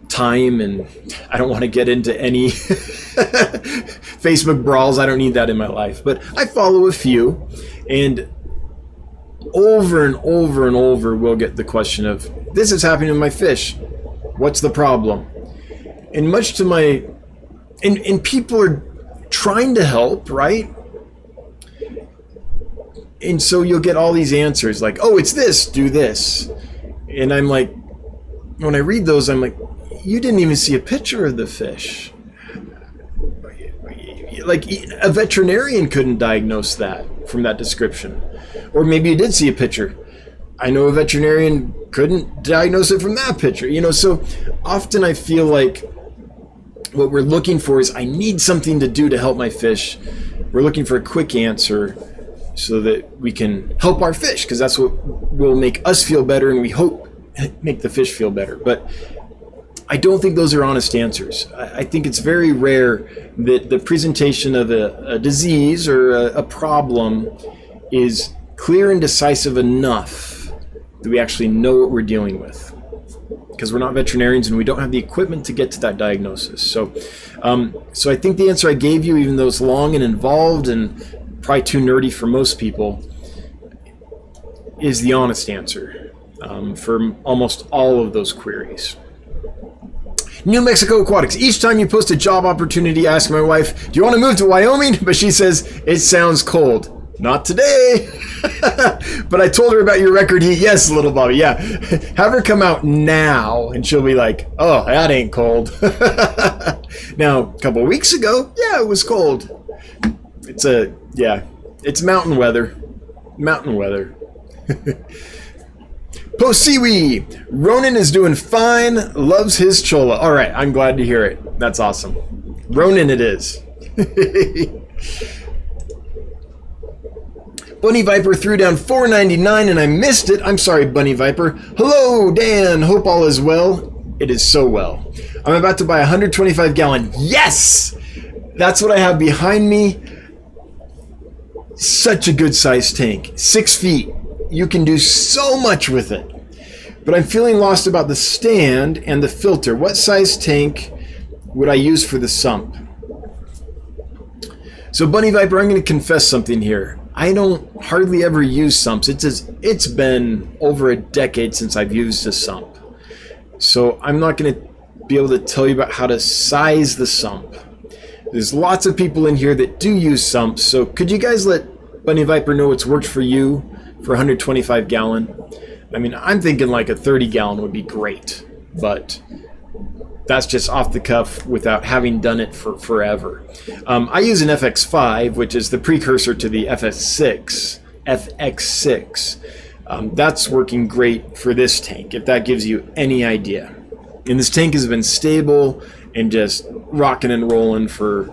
time, and I don't want to get into any Facebook brawls. I don't need that in my life. But I follow a few, and over and over and over we'll get the question of, this is happening to my fish. What's the problem? And much to my... And people are trying to help, right? And so you'll get all these answers like, oh, it's this, do this. And I'm like, when I read those, I'm like, you didn't even see a picture of the fish. Like, a veterinarian couldn't diagnose that from that description. Or maybe you did see a picture. I know a veterinarian couldn't diagnose it from that picture. So often I feel like what we're looking for is, I need something to do to help my fish. We're looking for a quick answer so that we can help our fish, because that's what will make us feel better, and we hope make the fish feel better. But I don't think those are honest answers. I think it's very rare that the presentation of a disease or a problem is clear and decisive enough that we actually know what we're dealing with, because we're not veterinarians and we don't have the equipment to get to that diagnosis. So I think the answer I gave you, even though it's long and involved and probably too nerdy for most people, is the honest answer for almost all of those queries. New Mexico Aquatics. Each time you post a job opportunity, I ask my wife, do you want to move to Wyoming? But she says, it sounds cold. Not today. But I told her about your record heat. Yes, little Bobby. Yeah. Have her come out now and she'll be like, oh, that ain't cold. Now, a couple of weeks ago, yeah, it was cold. It's mountain weather. Mountain weather. Posiwi, Ronan is doing fine, loves his chola. All right, I'm glad to hear it. That's awesome. Ronan it is. Bunny Viper threw down $4.99 and I missed it. I'm sorry, Bunny Viper. Hello, Dan. Hope all is well. It is so well. I'm about to buy a 125-gallon. Yes! That's what I have behind me. Such a good sized tank. 6 feet. You can do so much with it. But I'm feeling lost about the stand and the filter. What size tank would I use for the sump? So Bunny Viper, I'm going to confess something here. I don't hardly ever use sumps. It's been over a decade since I've used a sump. So I'm not going to be able to tell you about how to size the sump. There's lots of people in here that do use sumps. So could you guys let Bunny Viper know what's worked for you for 125 gallon? I mean, I'm thinking like a 30 gallon would be great, but that's just off the cuff without having done it for forever. I use an FX5, which is the precursor to the FX6. That's working great for this tank, if that gives you any idea. And this tank has been stable and just rocking and rolling for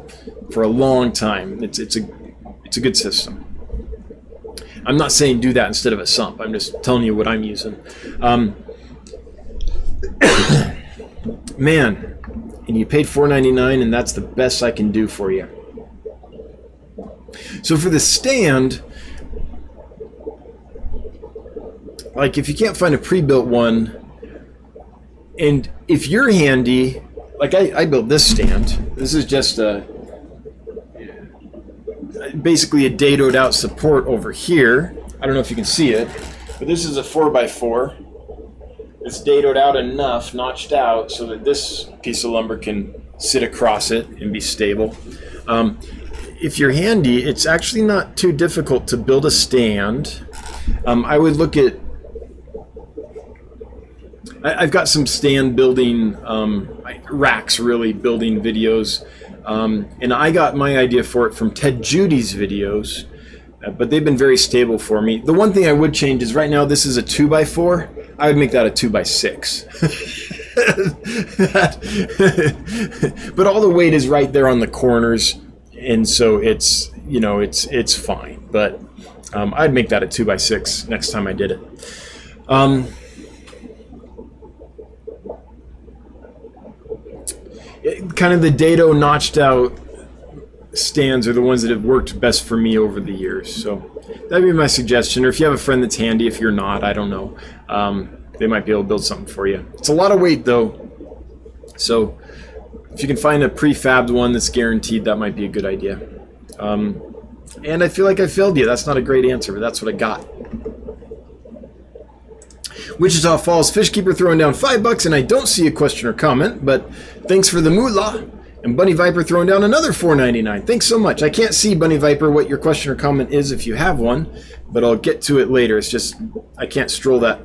a long time. It's a good system. I'm not saying do that instead of a sump. I'm just telling you what I'm using. Man, and you paid $4.99, and that's the best I can do for you. So for the stand, like if you can't find a pre-built one, and if you're handy, like I built this stand. This is just basically a dadoed out support over here. I don't know if you can see it, but this is a 4x4. It's dadoed out enough, notched out, so that this piece of lumber can sit across it and be stable. If you're handy, it's actually not too difficult to build a stand. I would look at... I've got some stand building, racks really, building videos. And I got my idea for it from Ted Judy's videos, but they've been very stable for me. The one thing I would change is right now this is a 2x4. I would make that a 2x6. But all the weight is right there on the corners, and so it's fine. But I'd make that a 2x6 next time I did it. Kind of the dado notched out stands are the ones that have worked best for me over the years. So that'd be my suggestion. Or if you have a friend that's handy, if you're not, I don't know. They might be able to build something for you. It's a lot of weight though. So if you can find a prefabbed one that's guaranteed, that might be a good idea. And I feel like I failed you. That's not a great answer, but that's what I got. Wichita Falls Fish Keeper throwing down $5, and I don't see a question or comment, but thanks for the moolah. And Bunny Viper throwing down another $4.99. Thanks so much. I can't see, Bunny Viper, what your question or comment is if you have one, but I'll get to it later. It's just I can't stroll that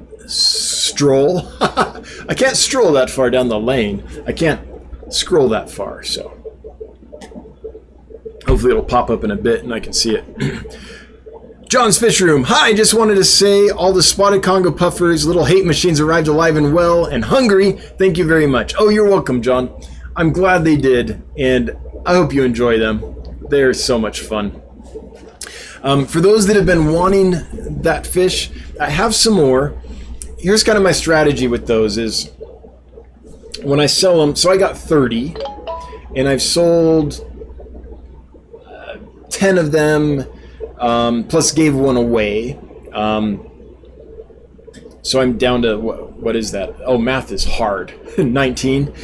I can't stroll that far down the lane. I can't scroll that far, so hopefully it'll pop up in a bit and I can see it. John's Fish Room. Hi, just wanted to say all the spotted Congo puffers, little hate machines arrived alive and well and hungry. Thank you very much. Oh, you're welcome, John. I'm glad they did, and I hope you enjoy them. They're so much fun. For those that have been wanting that fish, I have some more. Here's kind of my strategy with those is when I sell them, so I got 30, and I've sold 10 of them, plus gave one away. So I'm down to, what is that? Oh, math is hard. 19.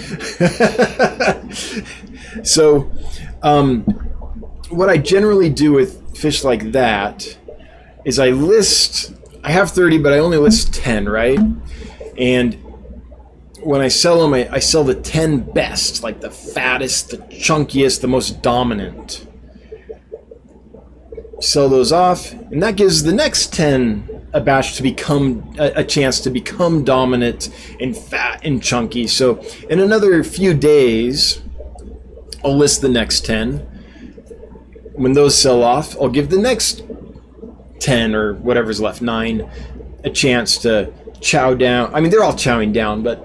So what I generally do with fish like that is I have 30, but I only list 10, right? And when I sell them, I sell the 10 best, like the fattest, the chunkiest, the most dominant. Sell those off, and that gives the next 10 a batch to become a chance to become dominant and fat and chunky. So in another few days, I'll list the next 10. When those sell off, I'll give the next 10 or whatever's left, 9, a chance to chow down. I mean, they're all chowing down, but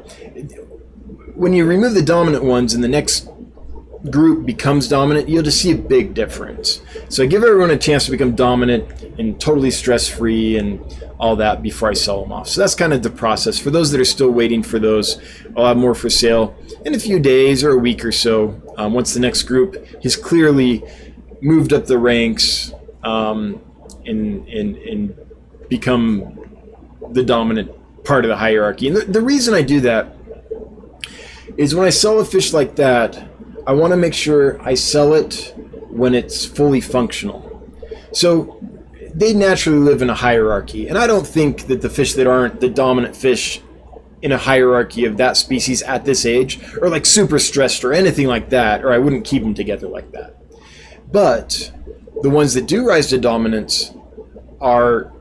when you remove the dominant ones and the next group becomes dominant, you'll just see a big difference. So I give everyone a chance to become dominant and totally stress-free and all that before I sell them off. So that's kind of the process. For those that are still waiting for those, I'll have more for sale in a few days or a week or so, once the next group has clearly moved up the ranks and become the dominant part of the hierarchy. And the reason I do that is when I sell a fish like that, I want to make sure I sell it when it's fully functional. So they naturally live in a hierarchy, and I don't think that the fish that aren't the dominant fish in a hierarchy of that species at this age are like super stressed or anything like that, or I wouldn't keep them together like that. But the ones that do rise to dominance are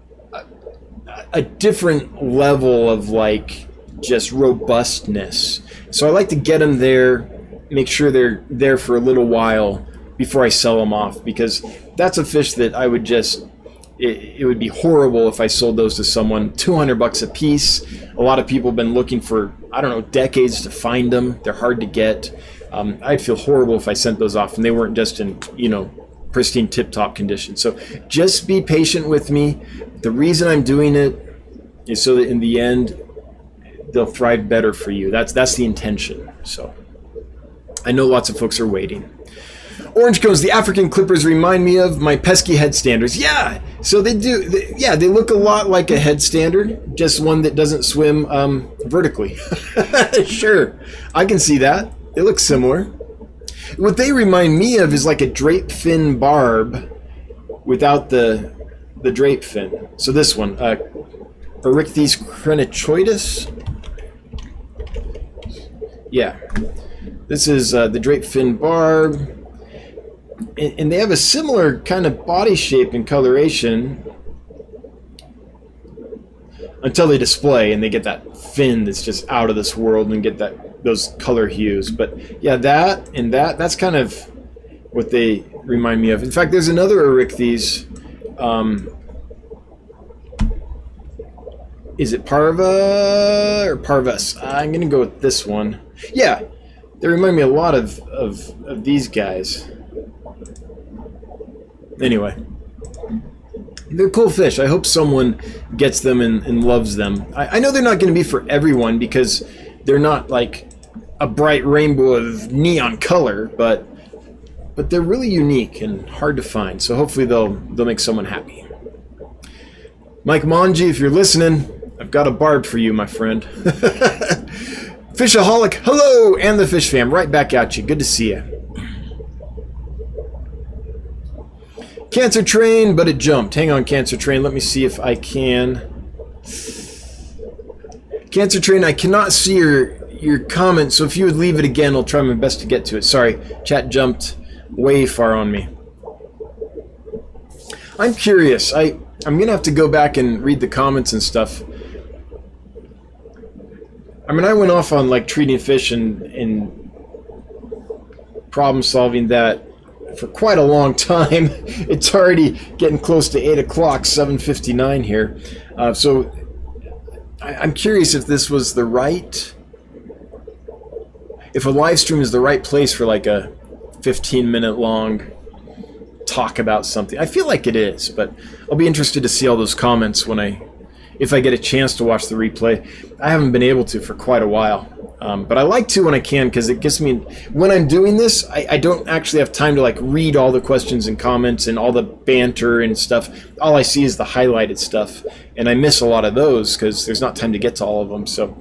a different level of like just robustness. So I like to get them there, make sure they're there for a little while before I sell them off, because that's a fish that I would just, it would be horrible if I sold those to someone. $200 a piece. A lot of people have been looking for, I don't know, decades to find them. They're hard to get. I'd feel horrible if I sent those off and they weren't just in, pristine tip-top condition. So just be patient with me. The reason I'm doing it is so that in the end, they'll thrive better for you. That's the intention. So I know lots of folks are waiting. Orange cones, the African clippers remind me of my pesky head standards. Yeah, so they do. They look a lot like a head standard, just one that doesn't swim vertically. Sure, I can see that. They look similar. What they remind me of is like a drape fin barb without the drape fin. So this one, Erycthes crenichoides. Yeah, this is the drape fin barb. And they have a similar kind of body shape and coloration until they display and they get that fin that's just out of this world and get those color hues. But yeah, that's kind of what they remind me of. In fact, there's another Erycthes. Is it Parva or Parvus? I'm going to go with this one. Yeah, they remind me a lot of these guys. Anyway, they're cool fish. I hope someone gets them and loves them. I know they're not going to be for everyone because they're not like a bright rainbow of neon color, but they're really unique and hard to find. So hopefully they'll make someone happy. Mike Monji, if you're listening, I've got a Barb for you, my friend. Fishaholic, hello, and the Fish Fam, right back at you. Good to see you. Cancer Train, but it jumped. Hang on, Cancer Train. Let me see if I can. Cancer Train, I cannot see your comment, so if you would leave it again, I'll try my best to get to it. Sorry, chat jumped way far on me. I'm curious. I'm going to have to go back and read the comments and stuff. I mean, I went off on like treating fish and problem solving that for quite a long time. It's already getting close to 8 o'clock, 7:59 here. So I'm curious if this was the right, if a live stream is the right place for like a 15-minute long talk about something. I feel like it is, but I'll be interested to see all those comments if I get a chance to watch the replay. I haven't been able to for quite a while. But I like to when I can, because it gives me, when I'm doing this, I don't actually have time to like read all the questions and comments and all the banter and stuff. All I see is the highlighted stuff, and I miss a lot of those because there's not time to get to all of them. So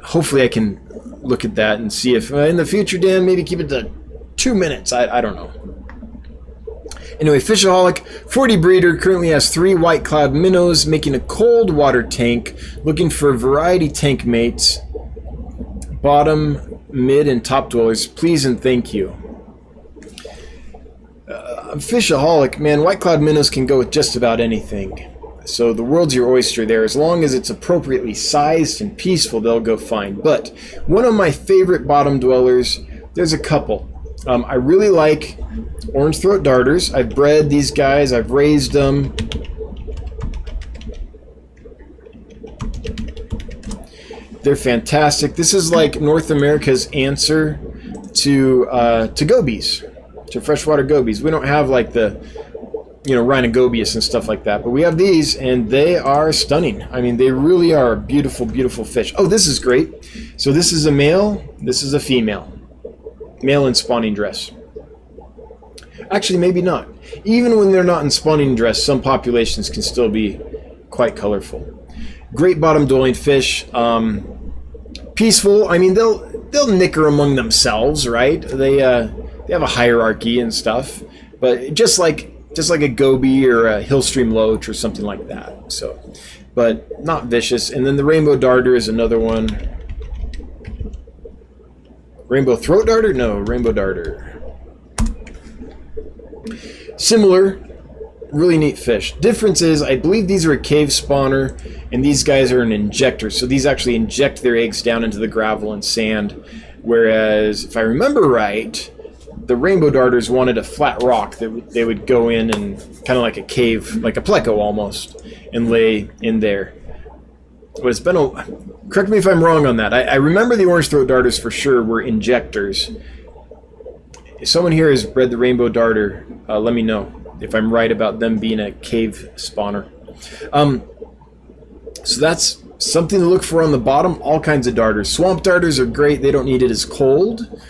hopefully I can look at that and see if in the future, Dan, maybe keep it to 2 minutes. I don't know. Anyway, Fishaholic 40 breeder currently has 3 white cloud minnows, making a cold water tank, looking for variety tank mates, bottom, mid, and top dwellers. Please and thank you. Fishaholic, man, white cloud minnows can go with just about anything. So the world's your oyster there. As long as it's appropriately sized and peaceful, they'll go fine. But one of my favorite bottom dwellers, there's a couple. I really like orange throat darters. I've bred these guys. I've raised them. They're fantastic. This is like North America's answer to gobies, to freshwater gobies. We don't have like the, rhinogobius and stuff like that, but we have these, and they are stunning. I mean, they really are beautiful, beautiful fish. Oh, this is great. So this is a male. This is a female. Male in spawning dress. Actually, maybe not. Even when they're not in spawning dress, some populations can still be quite colorful. Great bottom dwelling fish. Peaceful. I mean, they'll nicker among themselves, right? They have a hierarchy and stuff, but just like a goby or a hillstream loach or something like that. So, but not vicious. And then the rainbow darter is another one. Rainbow throat darter? No, rainbow darter. Similar, really neat fish. Difference is, I believe these are a cave spawner, and these guys are an injector. So these actually inject their eggs down into the gravel and sand. Whereas, if I remember right, the rainbow darters wanted a flat rock that they would go in and kind of like a cave, like a pleco almost, and lay in there. But it's been correct me if I'm wrong on that. I remember the orange throat darters for sure were injectors. If someone here has bred the rainbow darter, let me know if I'm right about them being a cave spawner. So that's something to look for on the bottom. All kinds of darters. Swamp darters are great. They don't need it as cold.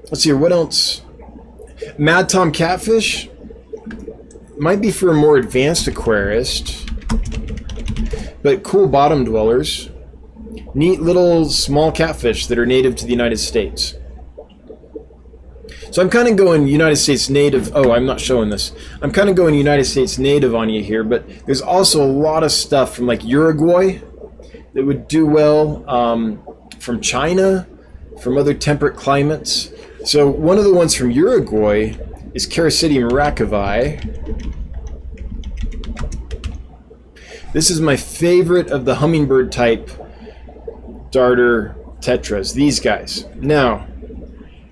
Let's see here. What else? Mad Tom catfish might be for a more advanced aquarist, but cool bottom dwellers. Neat little small catfish that are native to the United States. So I'm kind of going United States native. Oh, I'm not showing this. I'm kind of going United States native on you here, but there's also a lot of stuff from like Uruguay that would do well, from China, from other temperate climates. So one of the ones from Uruguay is Characidium racovi. This is my favorite of the hummingbird type darter tetras, these guys. Now,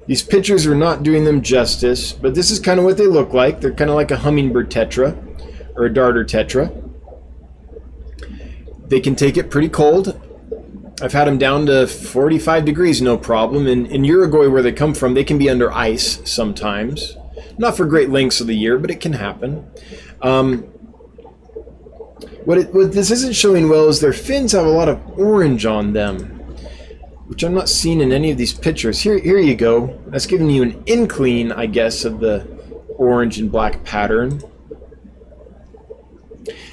these pictures are not doing them justice, but this is kind of what they look like. They're kind of like a hummingbird tetra or a darter tetra. They can take it pretty cold. I've had them down to 45 degrees, no problem. In Uruguay, where they come from, they can be under ice sometimes. Not for great lengths of the year, but it can happen. What this isn't showing well is their fins have a lot of orange on them, which I'm not seeing in any of these pictures. Here you go. That's giving you an inkling, I guess, of the orange and black pattern.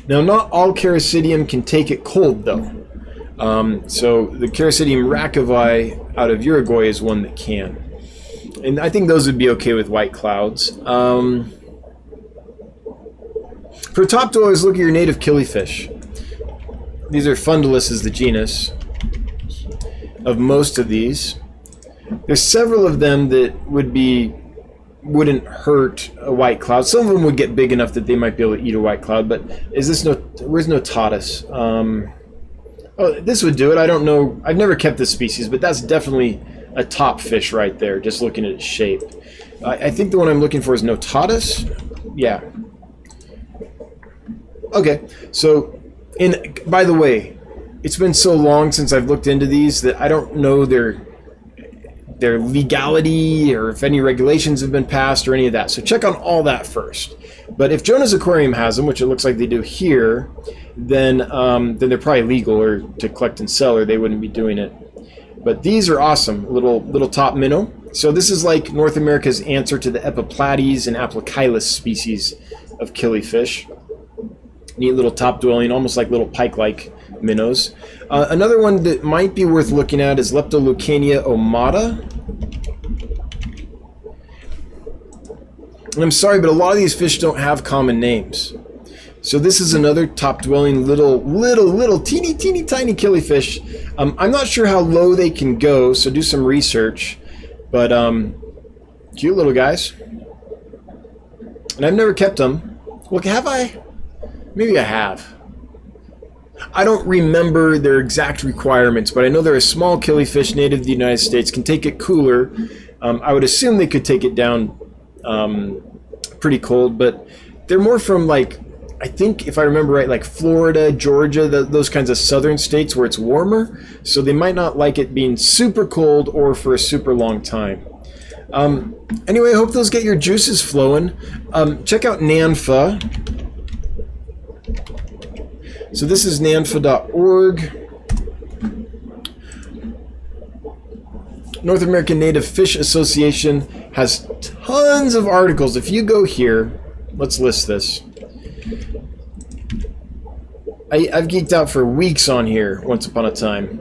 Now, not all Characidium can take it cold, though. So the Characidium racovi out of Uruguay is one that can. And I think those would be okay with white clouds. For top dwellers, look at your native killifish. These are Fundulus is the genus of most of these. There's several of them that wouldn't hurt a white cloud. Some of them would get big enough that they might be able to eat a white cloud, but where's Notatus? Oh, this would do it. I don't know. I've never kept this species, but that's definitely a top fish right there, just looking at its shape. I think the one I'm looking for is Notatus. Yeah. Okay, so, by the way, it's been so long since I've looked into these that I don't know their their legality or if any regulations have been passed or any of that. So check on all that first. But if Jonah's Aquarium has them, which it looks like they do here, then they're probably legal or to collect and sell, or they wouldn't be doing it. But these are awesome, little top minnow. So this is like North America's answer to the Epiplates and Aplochilus species of killifish. Neat little top dwelling, almost like little pike-like minnows. Another one that might be worth looking at is Leptoleucania omata. And I'm sorry, but a lot of these fish don't have common names. So this is another top-dwelling little teeny tiny killifish. I'm not sure how low they can go, so do some research. But cute little guys. And I've never kept them. Look, have I? Maybe I have. I don't remember their exact requirements, but I know they're a small killifish native to the United States, can take it cooler. I would assume they could take it down pretty cold, but they're more from, like, I think if I remember right, like Florida, Georgia, those kinds of southern states where it's warmer, so they might not like it being super cold or for a super long time. Anyway, I hope those get your juices flowing. Check out NANFA. So this is nanfa.org. North American Native Fish Association has tons of articles. If you go here, let's list this. I've geeked out for weeks on here once upon a time.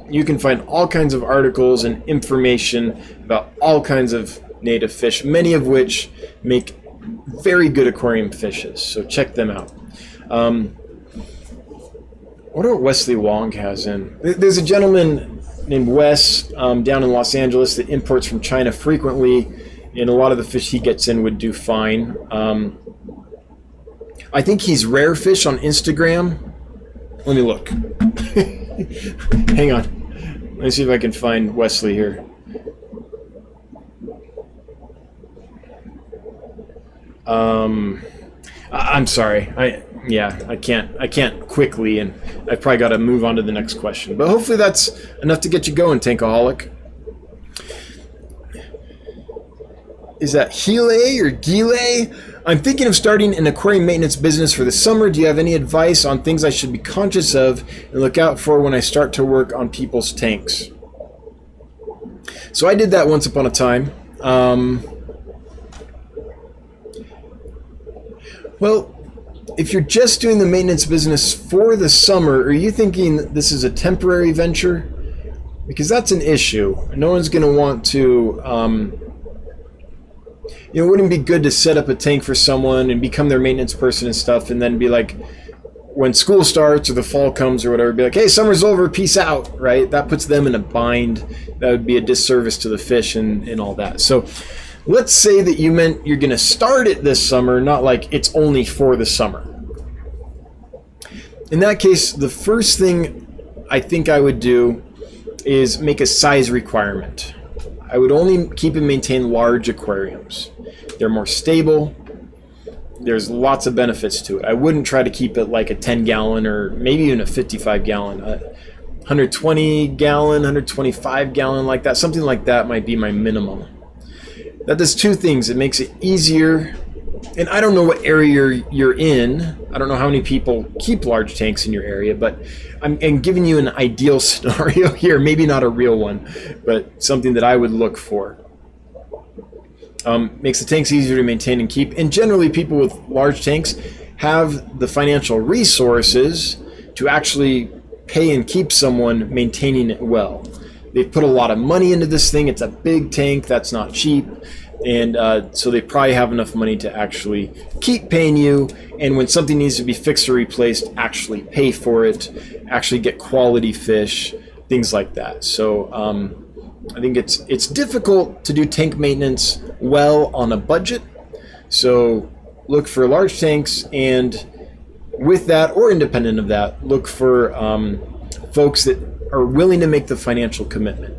You can find all kinds of articles and information about all kinds of native fish, many of which make very good aquarium fishes. So check them out. I wonder what Wesley Wong has in. There's a gentleman named Wes down in Los Angeles that imports from China frequently, and a lot of the fish he gets in would do fine. I think he's Rare Fish on Instagram. Let me look. Hang on. Let me see if I can find Wesley here. I'm sorry. I can't quickly, and I probably got to move on to the next question. But hopefully that's enough to get you going, Tankaholic. Is that Gile or Gile? I'm thinking of starting an aquarium maintenance business for the summer. Do you have any advice on things I should be conscious of and look out for when I start to work on people's tanks? So I did that once upon a time. Well, if you're just doing the maintenance business for the summer, are you thinking that this is a temporary venture? Because that's an issue. No one's going to want to... it wouldn't be good to set up a tank for someone and become their maintenance person and stuff, and then be like, when school starts or the fall comes or whatever, be like, hey, summer's over, peace out, right? That puts them in a bind. That would be a disservice to the fish and all that. So let's say that you meant you're going to start it this summer, not like it's only for the summer. In that case, the first thing I think I would do is make a size requirement. I would only keep and maintain large aquariums. They're more stable. There's lots of benefits to it. I wouldn't try to keep it like a 10-gallon or maybe even a 55-gallon. 120-gallon, 125-gallon, like that. Something like that might be my minimum. That does two things. It makes it easier. And I don't know what area you're in. I don't know how many people keep large tanks in your area, but I'm giving you an ideal scenario here. Maybe not a real one, but something that I would look for. Makes the tanks easier to maintain and keep. And generally, people with large tanks have the financial resources to actually pay and keep someone maintaining it well. They've put a lot of money into this thing. It's a big tank. That's not cheap. And so they probably have enough money to actually keep paying you. And when something needs to be fixed or replaced, actually pay for it, actually get quality fish, things like that. So I think it's difficult to do tank maintenance well on a budget. So look for large tanks, and with that or independent of that, look for folks that are willing to make the financial commitment.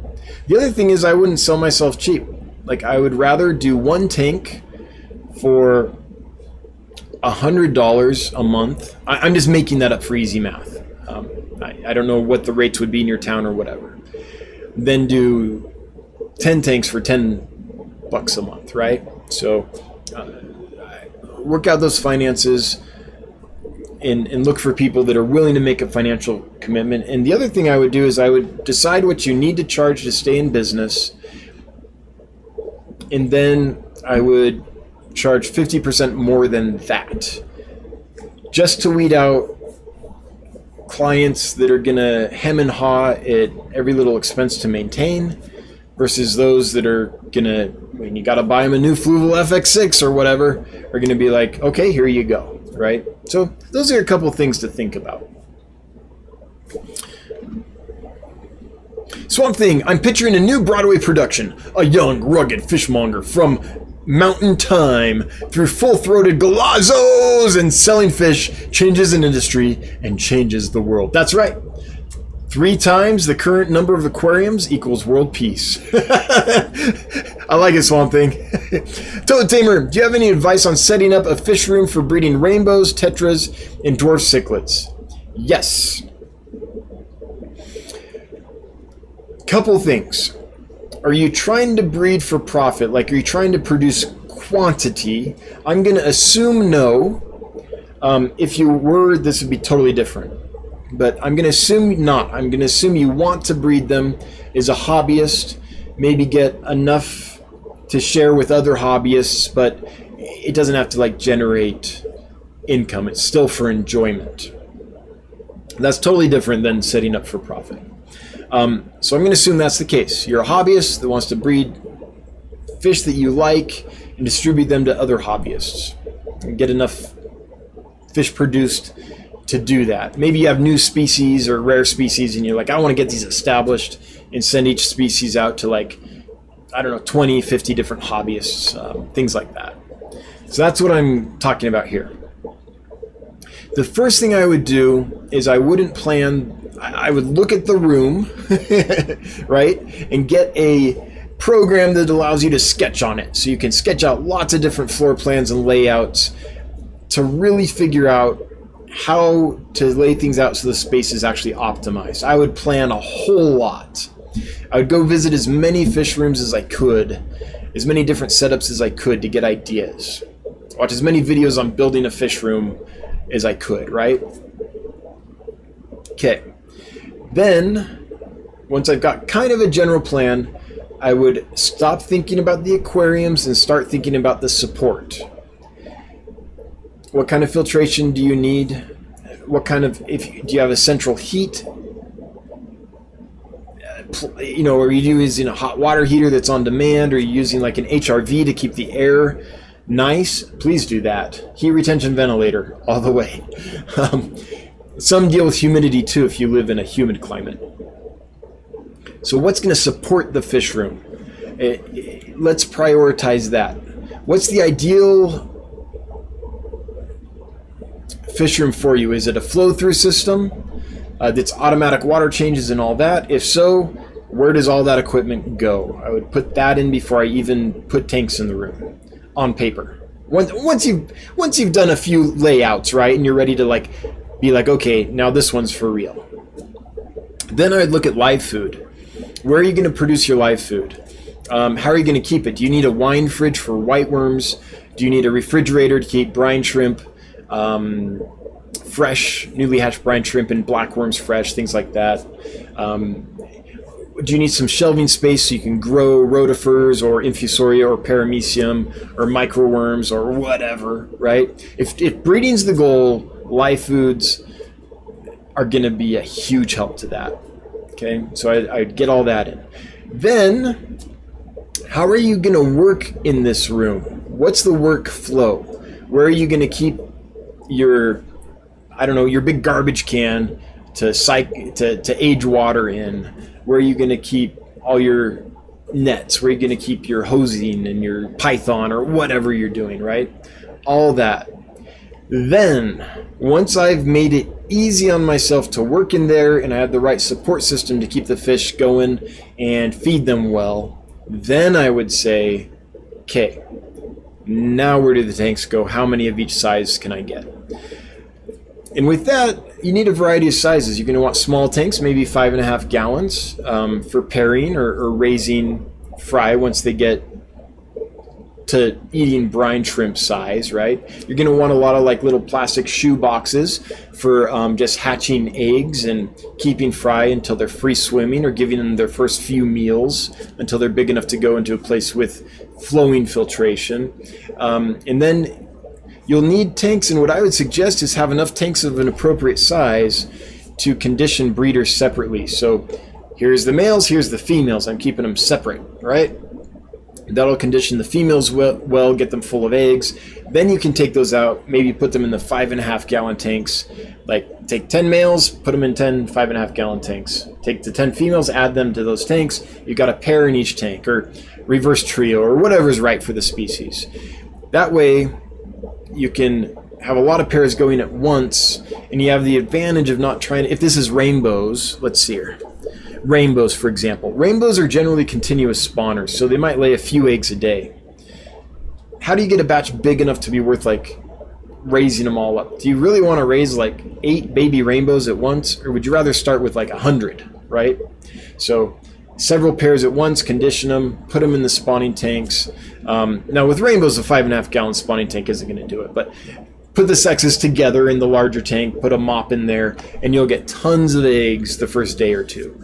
The other thing is I wouldn't sell myself cheap. Like, I would rather do one tank for $100 a month. I'm just making that up for easy math. I don't know what the rates would be in your town or whatever. Then do 10 tanks for $10 a month, right? So work out those finances and look for people that are willing to make a financial commitment. And the other thing I would do is I would decide what you need to charge to stay in business, and then I would charge 50% more than that, just to weed out clients that are gonna hem and haw at every little expense to maintain, versus those that are gonna, when you gotta buy them a new Fluval FX6 or whatever, are gonna be like, okay, here you go, right? So those are a couple things to think about. Swamp Thing, I'm picturing a new Broadway production. A young, rugged fishmonger from Mountain Time through full-throated galazzos and selling fish changes an industry and changes the world. That's right. 3 times the current number of aquariums equals world peace. I like it, Swamp Thing. Toad Tamer, do you have any advice on setting up a fish room for breeding rainbows, tetras, and dwarf cichlids? Yes. Couple things. Are you trying to breed for profit? Like, are you trying to produce quantity? I'm going to assume no. If you were, this would be totally different. But I'm going to assume not. I'm going to assume you want to breed them as a hobbyist, maybe get enough to share with other hobbyists, but it doesn't have to like generate income. It's still for enjoyment. That's totally different than setting up for profit. So I'm going to assume that's the case. You're a hobbyist that wants to breed fish that you like and distribute them to other hobbyists and get enough fish produced to do that. Maybe you have new species or rare species and you're like, I want to get these established and send each species out to like, I don't know, 20, 50 different hobbyists, things like that. So that's what I'm talking about here. The first thing I would do is I wouldn't plan, I would look at the room, right, and get a program that allows you to sketch on it. So you can sketch out lots of different floor plans and layouts to really figure out how to lay things out so the space is actually optimized. I would plan a whole lot. I would go visit as many fish rooms as I could, as many different setups as I could to get ideas. Watch as many videos on building a fish room as I could, right? Okay. Then, once I've got kind of a general plan, I would stop thinking about the aquariums and start thinking about the support. What kind of filtration do you need? What kind of, do you have a central heat? You know, are you using a hot water heater that's on demand? Or are you using like an HRV to keep the air nice? Please do that. Heat retention ventilator all the way. Some deal with humidity too if you live in a humid climate. So what's going to support the fish room? Let's prioritize that. What's the ideal fish room for you? Is it a flow-through system that's automatic water changes and all that? If so, where does all that equipment go? I would put that in before I even put tanks in the room on paper. Once you've done a few layouts, right, and you're ready to like be like, okay, now this one's for real. Then I'd look at live food. Where are you going to produce your live food? How are you going to keep it? Do you need a wine fridge for white worms? Do you need a refrigerator to keep brine shrimp, fresh, newly hatched brine shrimp and black worms fresh, things like that? Do you need some shelving space so you can grow rotifers or infusoria or paramecium or microworms or whatever, right? If breeding's the goal, live foods are going to be a huge help to that. Okay, so I'd get all that in. Then, how are you going to work in this room? What's the workflow? Where are you going to keep your, I don't know, your big garbage can to age water in? Where are you going to keep all your nets? Where are you going to keep your hosing and your python or whatever you're doing, right? All that. Then, once I've made it easy on myself to work in there and I have the right support system to keep the fish going and feed them well, then I would say, okay, now where do the tanks go? How many of each size can I get? And with that, you need a variety of sizes. You're going to want small tanks, maybe 5.5 gallons for pairing or raising fry once they get to eating brine shrimp size, right? You're going to want a lot of like little plastic shoe boxes for just hatching eggs and keeping fry until they're free swimming, or giving them their first few meals until they're big enough to go into a place with flowing filtration. And then you'll need tanks, and what I would suggest is have enough tanks of an appropriate size to condition breeders separately. So here's the males, here's the females. I'm keeping them separate, right? That'll condition the females well, get them full of eggs. Then you can take those out, maybe put them in the 5.5 gallon tanks. Like take 10 males, put them in 10 5.5 gallon tanks. Take the 10 females, add them to those tanks. You've got a pair in each tank, or reverse trio, or whatever's right for the species. That way you can have a lot of pairs going at once, and you have the advantage of not trying to, if this is rainbows, let's see here. Rainbows, for example. Rainbows are generally continuous spawners, so they might lay a few eggs a day. How do you get a batch big enough to be worth like raising them all up? Do you really want to raise like 8 baby rainbows at once, or would you rather start with like 100, right? So several pairs at once, condition them, put them in the spawning tanks. Now with rainbows, a 5.5 gallon spawning tank isn't going to do it, but put the sexes together in the larger tank, put a mop in there, and you'll get tons of eggs the first day or two.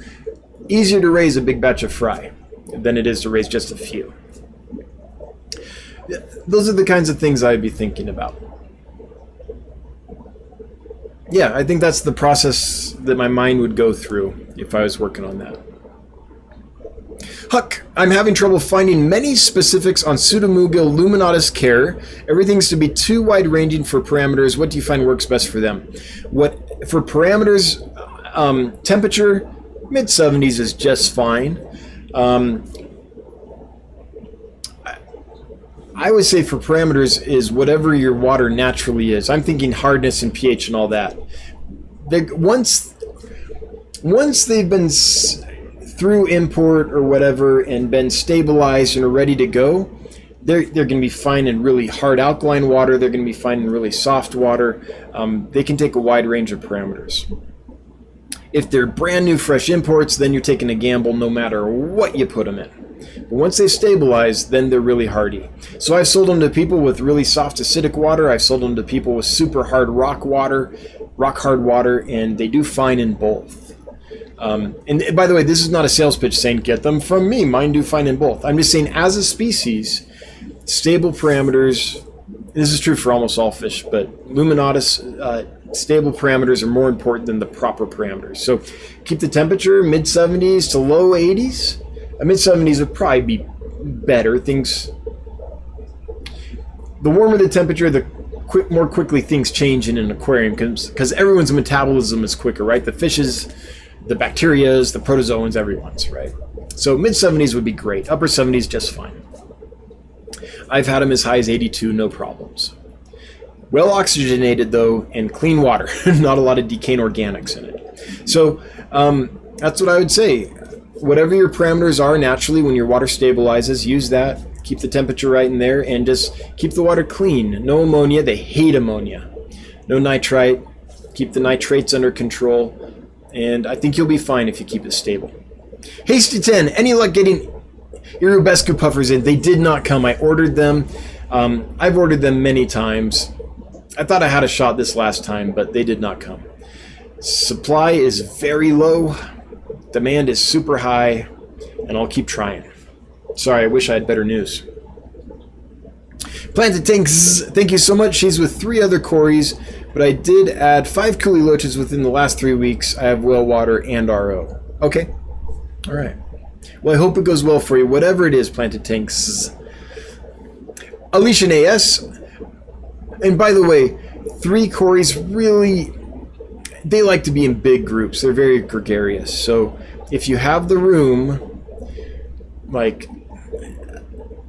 Easier to raise a big batch of fry than it is to raise just a few. Those are the kinds of things I'd be thinking about. Yeah, I think that's the process that my mind would go through if I was working on that. Huck, I'm having trouble finding many specifics on Pseudomugil luminatus care. Everything's to be too wide-ranging for parameters. What do you find works best for them? For parameters, temperature, mid-70s is just fine. I would say for parameters is whatever your water naturally is. I'm thinking hardness and pH and all that. Once they've been through import or whatever and been stabilized and are ready to go, they're going to be fine in really hard alkaline water. They're going to be fine in really soft water. They can take a wide range of parameters. If they're brand new fresh imports, then you're taking a gamble no matter what you put them in. But once they stabilize, then they're really hardy. So I've sold them to people with really soft acidic water. I've sold them to people with super hard rock hard water, and they do fine in both. And by the way, this is not a sales pitch saying get them from me. Mine do fine in both. I'm just saying as a species, stable parameters, this is true for almost all fish, but luminatus, stable parameters are more important than the proper parameters. So keep the temperature mid-70s to low 80s. Mid-70s would probably be better. The warmer the temperature, the more quickly things change in an aquarium, because everyone's metabolism is quicker, right? The fishes, the bacterias, the protozoans, everyone's, right? So mid-70s would be great. Upper 70s, just fine. I've had them as high as 82, no problems. Well oxygenated, though, and clean water. Not a lot of decaying organics in it. So that's what I would say. Whatever your parameters are naturally when your water stabilizes, use that. Keep the temperature right in there, and just keep the water clean. No ammonia. They hate ammonia. No nitrite. Keep the nitrates under control. And I think you'll be fine if you keep it stable. Hasty 10, any luck getting Irubescu puffers in? They did not come. I ordered them. I've ordered them many times. I thought I had a shot this last time, but they did not come. Supply is very low. Demand is super high, and I'll keep trying. Sorry, I wish I had better news. Planted Tanks, thank you so much. She's with 3 other Corys, but I did add 5 Kuliloches within the last 3 weeks. I have well water and RO. Okay. All right. Well, I hope it goes well for you, whatever it is, Planted Tanks. Alicia AS. And by the way, 3 Corys really, they like to be in big groups. They're very gregarious. So if you have the room, like,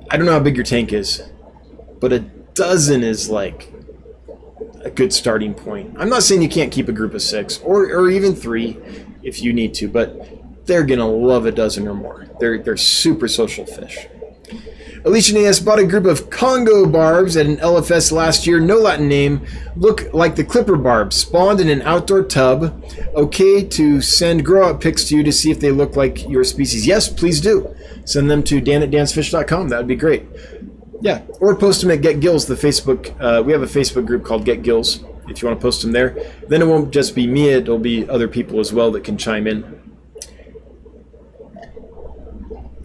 I don't know how big your tank is, but a dozen is like a good starting point. I'm not saying you can't keep a group of 6 or even 3 if you need to, but they're going to love a dozen or more. They're super social fish. Alicia Nias bought a group of Congo barbs at an LFS last year. No Latin name. Look like the Clipper barb. Spawned in an outdoor tub. Okay to send grow-up pics to you to see if they look like your species. Yes, please do. Send them to dan@dansfish.com. That would be great. Yeah, or post them at Get Gills, the Facebook. We have a Facebook group called Get Gills. If you want to post them there, then it won't just be me. It'll be other people as well that can chime in.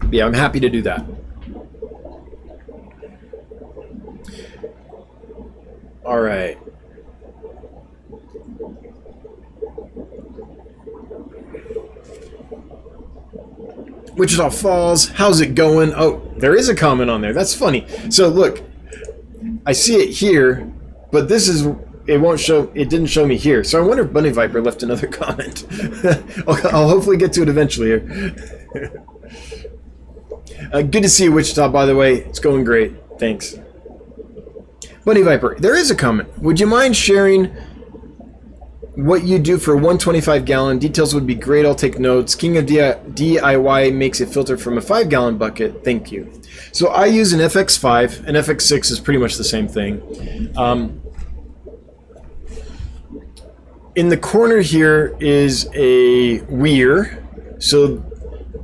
Yeah, I'm happy to do that. All right. Wichita Falls, how's it going? Oh, there is a comment on there. That's funny. So look, I see it here, but this is, it won't show, it didn't show me here. So I wonder if Bunny Viper left another comment. I'll hopefully get to it eventually here. Good to see you, Wichita, by the way. It's going great. Thanks. Bunny Viper, there is a comment. Would you mind sharing what you do for a 125 gallon? Details would be great. I'll take notes. King of DIY makes a filter from a 5-gallon bucket. Thank you. So I use an FX5. An FX6 is pretty much the same thing. In the corner here is a weir. So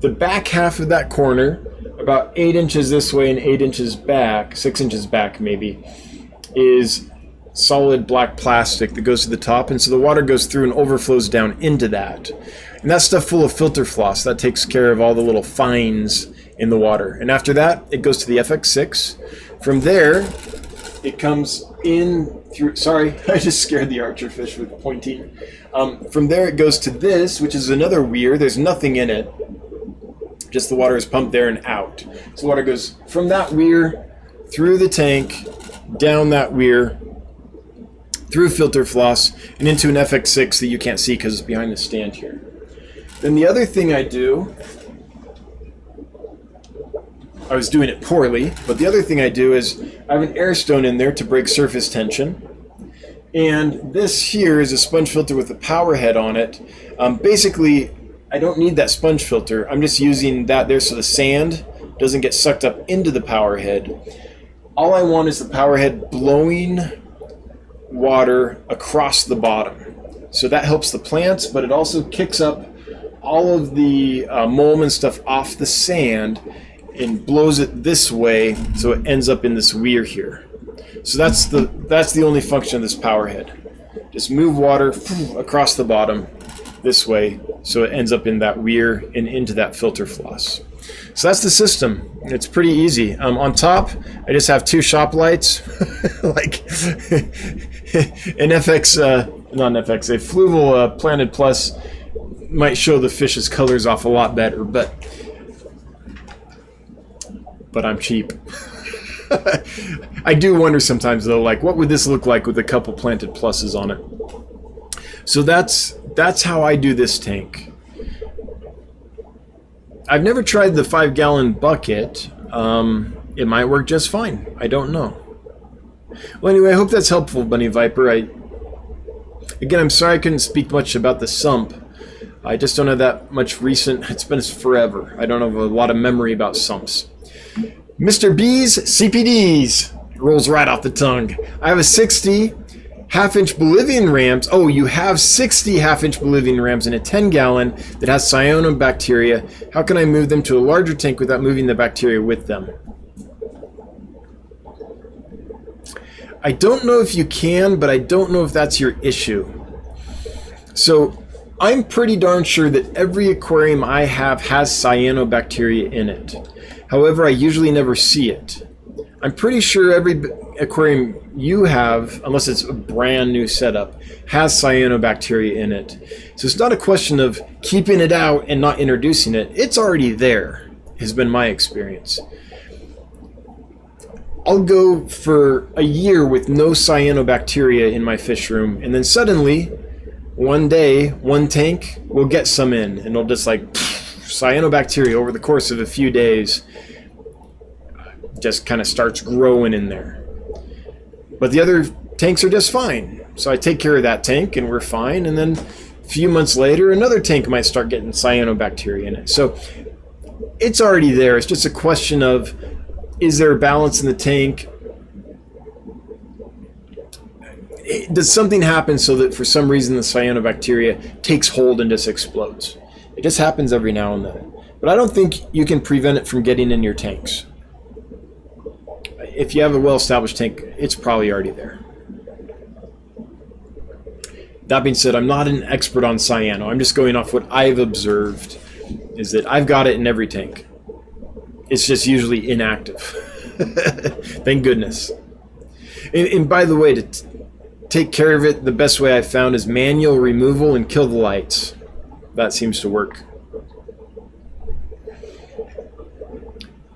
the back half of that corner, about 8 inches this way and 8 inches back, 6 inches back maybe, is solid black plastic that goes to the top, and so the water goes through and overflows down into that. And that's stuff full of filter floss. That takes care of all the little fines in the water. And after that, it goes to the FX6. From there, it comes in through, sorry, I just scared the archer fish with pointing. From there, it goes to this, which is another weir. There's nothing in it. Just the water is pumped there and out. So water goes from that weir, through the tank, down that weir, through filter floss, and into an FX6 that you can't see because it's behind the stand here. Then the other thing I do, I was doing it poorly, but the other thing I do is I have an air stone in there to break surface tension. And this here is a sponge filter with a power head on it. Basically, I don't need that sponge filter. I'm just using that there so the sand doesn't get sucked up into the power head. All I want is the power head blowing water across the bottom. So that helps the plants, but it also kicks up all of the mulm and stuff off the sand and blows it this way so it ends up in this weir here. So that's the only function of this power head. Just move water across the bottom this way so it ends up in that weir and into that filter floss. So that's the system. It's pretty easy. On top, I just have 2 shop lights, like an FX, not an FX, a Fluval Planted Plus might show the fish's colors off a lot better, but I'm cheap. I do wonder sometimes though, like what would this look like with a couple Planted Pluses on it? So that's how I do this tank. I've never tried the 5-gallon bucket. It might work just fine. I don't know. Well, anyway, I hope that's helpful, Bunny Viper. Again, I'm sorry I couldn't speak much about the sump. I just don't have that much recent. It's been forever. I don't have a lot of memory about sumps. Mr. B's CPDs rolls right off the tongue. I have a 60 half-inch Bolivian rams. Oh, you have 60 half-inch Bolivian rams in a 10-gallon that has cyanobacteria. How can I move them to a larger tank without moving the bacteria with them? I don't know if you can, but I don't know if that's your issue. So I'm pretty darn sure that every aquarium I have has cyanobacteria in it. However, I usually never see it. I'm pretty sure every aquarium you have, unless it's a brand new setup, has cyanobacteria in it. So it's not a question of keeping it out and not introducing it. It's already there, has been my experience. I'll go for a year with no cyanobacteria in my fish room, and then suddenly, one day, one tank will get some in, and it'll just like cyanobacteria over the course of a few days just kind of starts growing in there. But the other tanks are just fine. So I take care of that tank and we're fine. And then a few months later, another tank might start getting cyanobacteria in it. So it's already there. It's just a question of Is there a balance in the tank? Does something happen so that for some reason the cyanobacteria takes hold and just explodes? It just happens every now and then. But I don't think you can prevent it from getting in your tanks. If you have a well-established tank, it's probably already there. That being said, I'm not an expert on cyano. I'm just going off what I've observed, is that I've got it in every tank. It's just usually inactive. Thank goodness. And by the way, to take care of it, the best way I've found is manual removal and kill the lights. That seems to work.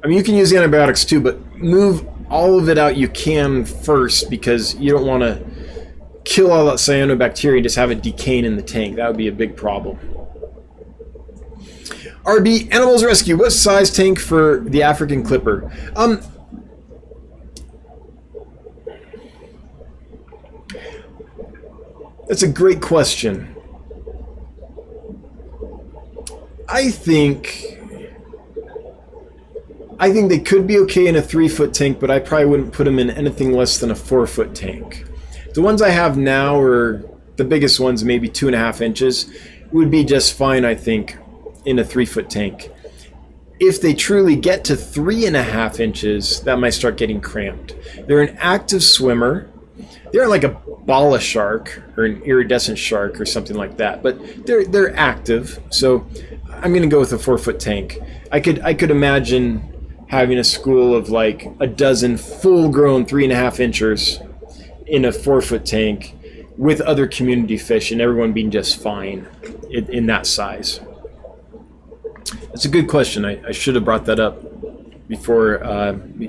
I mean, you can use antibiotics too, but move all of it out you can first, because you don't want to kill all that cyanobacteria and just have it decaying in the tank. That would be a big problem. RB Animals Rescue. What size tank for the African clipper? That's a great question. I think they could be okay in a 3-foot tank, but I probably wouldn't put them in anything less than a 4-foot tank. The ones I have now, are the biggest ones, maybe 2.5 inches, would be just fine, I think, in a 3-foot tank. If they truly get to 3.5 inches, that might start getting cramped. They're an active swimmer. They're like a bala shark or an iridescent shark or something like that, but they're active. So I'm going to go with a 4-foot tank. I could imagine having a school of like a dozen full-grown 3.5 inchers in a 4-foot tank with other community fish, and everyone being just fine in that size. That's a good question. I should have brought that up before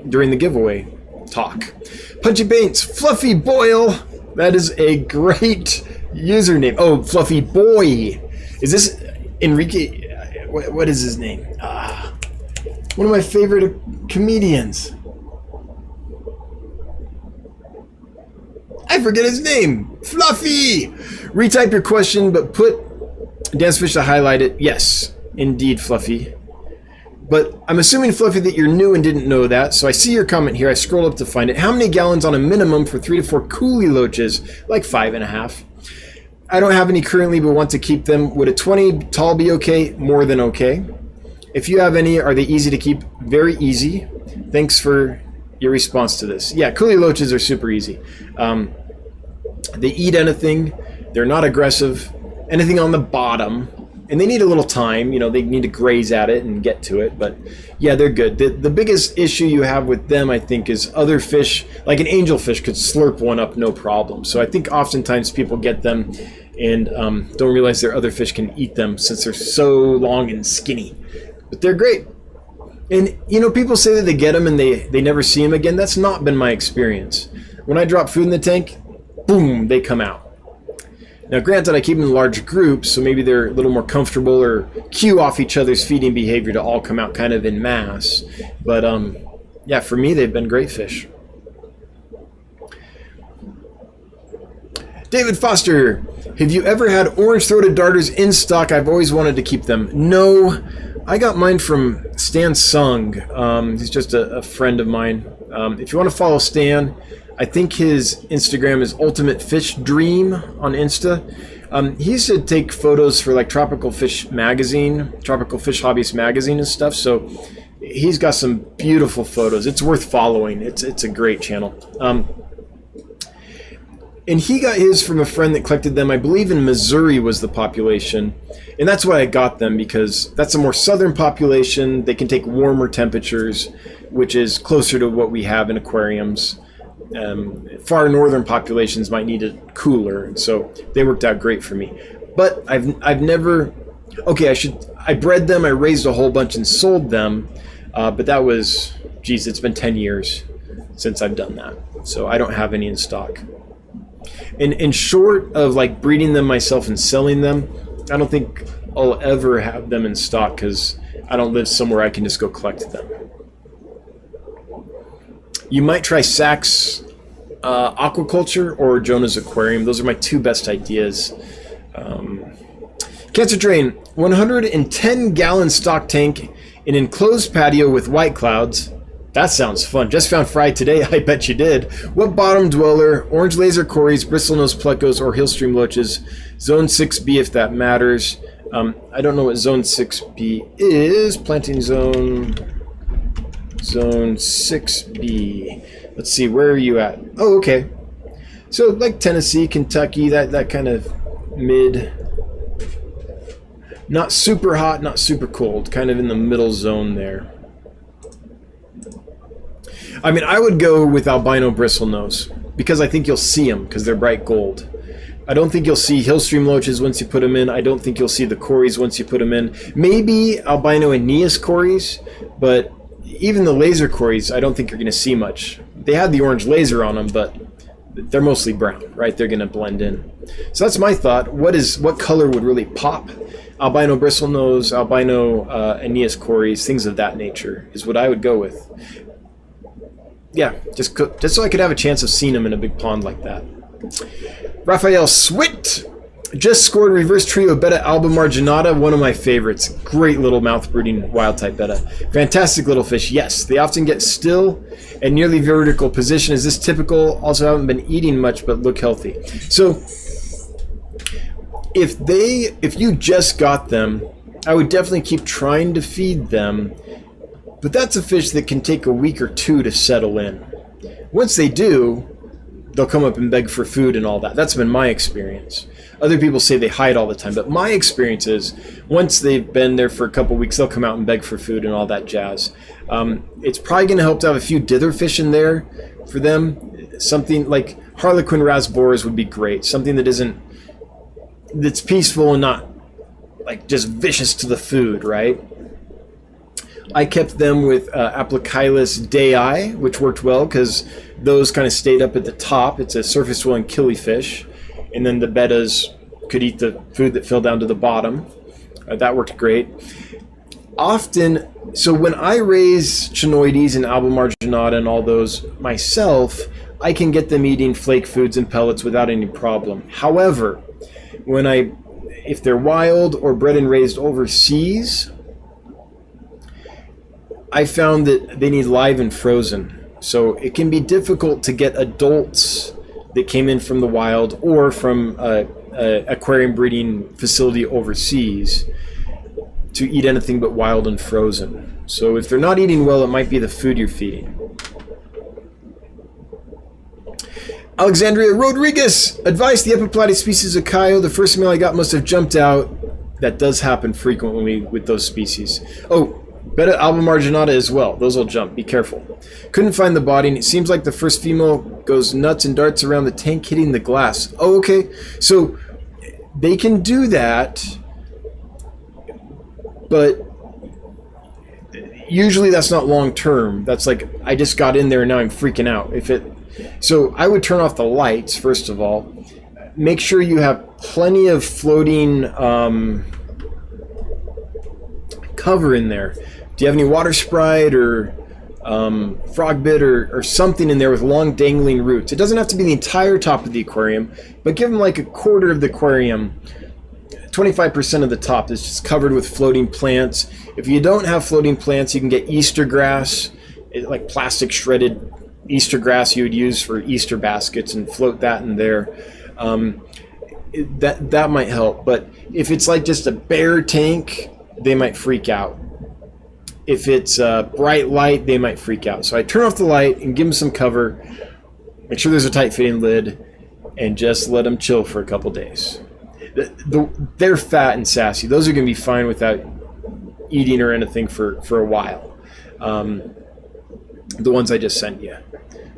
during the giveaway talk. Punchy Paints, Fluffy Boyle. That is a great username. Oh, Fluffy Boy. Is this Enrique? What is his name? One of my favorite comedians. I forget his name. Fluffy. Retype your question, but put Dance Fish to highlight it. Yes, indeed, Fluffy. But I'm assuming, Fluffy, that you're new and didn't know that, so I see your comment here. I scrolled up to find it. How many gallons on a minimum for 3 to 4 coolie loaches? Like 5.5. I don't have any currently, but want to keep them. Would a 20 tall be okay? More than okay. If you have any, are they easy to keep? Very easy. Thanks for your response to this. Yeah, coolie loaches are super easy. They eat anything. They're not aggressive. Anything on the bottom. And they need a little time, you know, they need to graze at it and get to it, but yeah, they're good. The biggest issue you have with them, I think, is other fish, like an angelfish could slurp one up no problem. So I think oftentimes people get them and don't realize their other fish can eat them since they're so long and skinny. But they're great. And, you know, people say that they get them and they never see them again. That's not been my experience. When I drop food in the tank, boom, they come out. Now, granted, I keep them in large groups, so maybe they're a little more comfortable or cue off each other's feeding behavior to all come out kind of in mass. But, yeah, for me, they've been great fish. David Foster, have you ever had orange-throated darters in stock? I've always wanted to keep them. No, I got mine from Stan Sung. He's just a friend of mine. If you want to follow Stan, I think his Instagram is Ultimate Fish Dream on Insta. He used to take photos for like Tropical Fish Magazine, Tropical Fish Hobbyist Magazine and stuff. So he's got some beautiful photos. It's worth following. It's a great channel. And he got his from a friend that collected them. I believe in Missouri was the population. And that's why I got them, because that's a more southern population. They can take warmer temperatures, which is closer to what we have in aquariums. Far northern populations might need it cooler, so they worked out great for me. But I've never, okay, I bred them, I raised a whole bunch and sold them, but that was, geez, it's been 10 years since I've done that, so I don't have any in stock. And short of like breeding them myself and selling them, I don't think I'll ever have them in stock, because I don't live somewhere I can just go collect them. You might try Sachs Aquaculture or Jonah's Aquarium. Those are my two best ideas. Cancer Drain, 110-gallon stock tank, an enclosed patio with white clouds. That sounds fun. Just found fry today. I bet you did. What bottom dweller? Orange laser cories, bristlenose plecos, or hillstream loaches? Zone 6B if that matters. I don't know what Zone 6B is. Planting Zone 6B. Let's see, where are you at? Oh, okay. So like Tennessee, Kentucky, that kind of mid. Not super hot, not super cold. Kind of in the middle zone there. I mean, I would go with albino bristlenose because I think you'll see them because they're bright gold. I don't think you'll see hillstream loaches once you put them in. I don't think you'll see the cories once you put them in. Maybe albino Aeneas cories, but even the laser cories, I don't think you're going to see much. They had the orange laser on them, but they're mostly brown, right? They're going to blend in. So that's my thought. What color would really pop? Albino bristlenose, albino Aeneas cories, things of that nature is what I would go with. Yeah, just so I could have a chance of seeing them in a big pond like that. Raphael Swit just scored reverse trio betta alba marginata, one of my favorites. Great little mouth brooding wild type betta. Fantastic little fish. Yes, they often get still and nearly vertical position. Is this typical? Also haven't been eating much but look healthy. So if you just got them, I would definitely keep trying to feed them. But that's a fish that can take a week or two to settle in. Once they do, they'll come up and beg for food and all that. That's been my experience. Other people say they hide all the time, but my experience is once they've been there for a couple weeks, they'll come out and beg for food and all that jazz. It's probably going to help to have a few dither fish in there for them. Something like Harlequin rasboras would be great. Something that's peaceful and not like just vicious to the food, right? I kept them with Aplochilus dei, which worked well because those kind of stayed up at the top. It's a surface-dwelling killifish. And then the bettas could eat the food that fell down to the bottom. That worked great. Often, so when I raise chinoides and alba marginata and all those myself, I can get them eating flake foods and pellets without any problem. However, if they're wild or bred and raised overseas, I found that they need live and frozen. So it can be difficult to get adults that came in from the wild or from an aquarium breeding facility overseas to eat anything but wild and frozen. So if they're not eating well, it might be the food you're feeding. Alexandria Rodriguez, advice the Epiplates species of Cayo. The first male I got must have jumped out. That does happen frequently with those species. Oh, betta alba marginata as well. Those will jump. Be careful. Couldn't find the body, and it seems like the first female goes nuts and darts around the tank hitting the glass. Oh, okay. So they can do that, but usually that's not long term. That's like, I just got in there and now I'm freaking out. So I would turn off the lights, first of all. Make sure you have plenty of floating cover in there. Do you have any water sprite or frog bit or something in there with long dangling roots? It doesn't have to be the entire top of the aquarium, but give them like a quarter of the aquarium. 25% of the top is just covered with floating plants. If you don't have floating plants, you can get Easter grass, like plastic shredded Easter grass you would use for Easter baskets, and float that in there. That might help. But if it's like just a bare tank, they might freak out. If it's bright light, they might freak out. So I turn off the light and give them some cover. Make sure there's a tight fitting lid, and just let them chill for a couple days. They're fat and sassy. Those are going to be fine without eating or anything for a while. The ones I just sent you.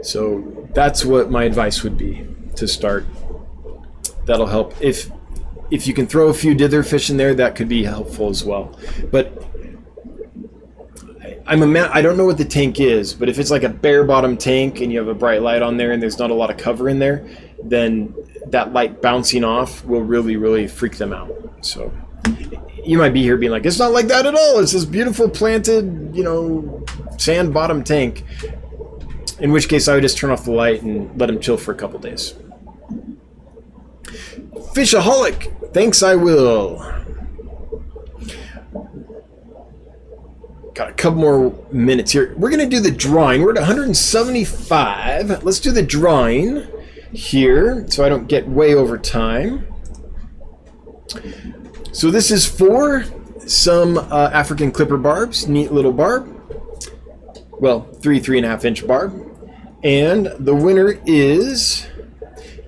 So that's what my advice would be to start. That'll help. If you can throw a few dither fish in there, that could be helpful as well. But I don't know what the tank is, but if it's like a bare bottom tank and you have a bright light on there and there's not a lot of cover in there, then that light bouncing off will really, really freak them out. So you might be here being like, it's not like that at all. It's this beautiful planted, sand bottom tank. In which case I would just turn off the light and let them chill for a couple days. Fishaholic, thanks, I will. Got a couple more minutes here. We're going to do the drawing. We're at 175. Let's do the drawing here so I don't get way over time. So this is for some African clipper barbs. Neat little barb. Well, 3.5 inch barb. And the winner is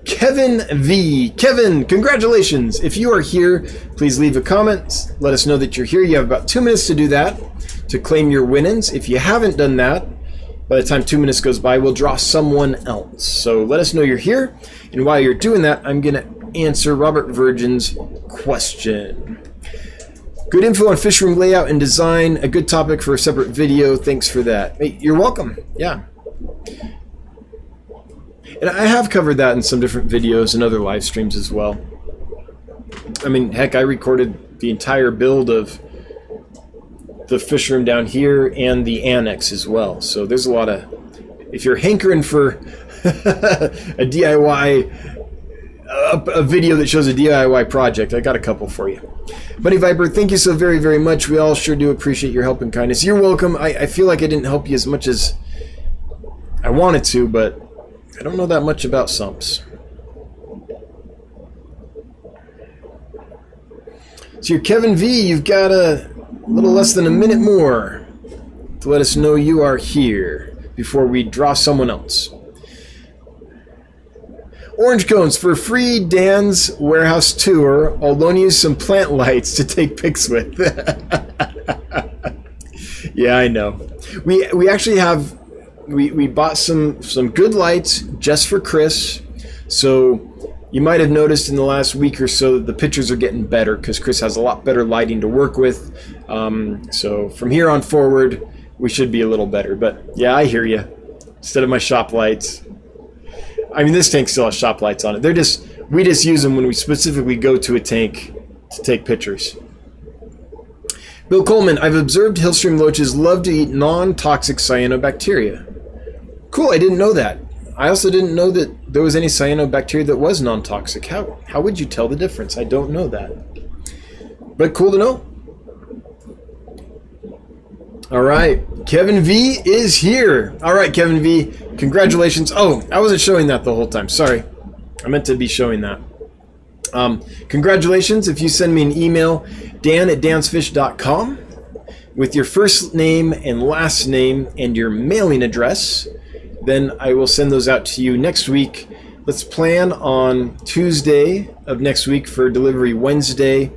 Kevin V. Kevin, congratulations. If you are here, please leave a comment. Let us know that you're here. You have about 2 minutes to do that, to claim your winnings. If you haven't done that, by the time 2 minutes goes by, we'll draw someone else. So let us know you're here. And while you're doing that, I'm going to answer Robert Virgin's question. Good info on fish room layout and design. A good topic for a separate video. Thanks for that. Hey, you're welcome. Yeah. And I have covered that in some different videos and other live streams as well. I mean, heck, I recorded the entire build of the fish room down here and the annex as well. So there's a lot of, if you're hankering for a DIY, a video that shows a DIY project, I got a couple for you. Bunny Viper, thank you so very, very much. We all sure do appreciate your help and kindness. You're welcome. I feel like I didn't help you as much as I wanted to, but I don't know that much about sumps. So you're Kevin V, you've got a little less than a minute more to let us know you are here before we draw someone else. Orange cones for free Dan's warehouse tour. I'll loan you some plant lights to take pics with. Yeah, I know. We actually have, we bought some good lights just for Chris. So you might have noticed in the last week or so that the pictures are getting better because Chris has a lot better lighting to work with. So from here on forward, we should be a little better. But yeah, I hear you. Instead of my shop lights. I mean, this tank still has shop lights on it. We just use them when we specifically go to a tank to take pictures. Bill Coleman, I've observed hillstream loaches love to eat non-toxic cyanobacteria. Cool, I didn't know that. I also didn't know that there was any cyanobacteria that was non-toxic. How would you tell the difference? I don't know that. But cool to know. All right, Kevin V is here. All right, Kevin V, congratulations. Oh, I wasn't showing that the whole time. Sorry. I meant to be showing that. Congratulations. If you send me an email, dan@dansfish.com, with your first name and last name and your mailing address, then I will send those out to you next week. Let's plan on Tuesday of next week for delivery Wednesday.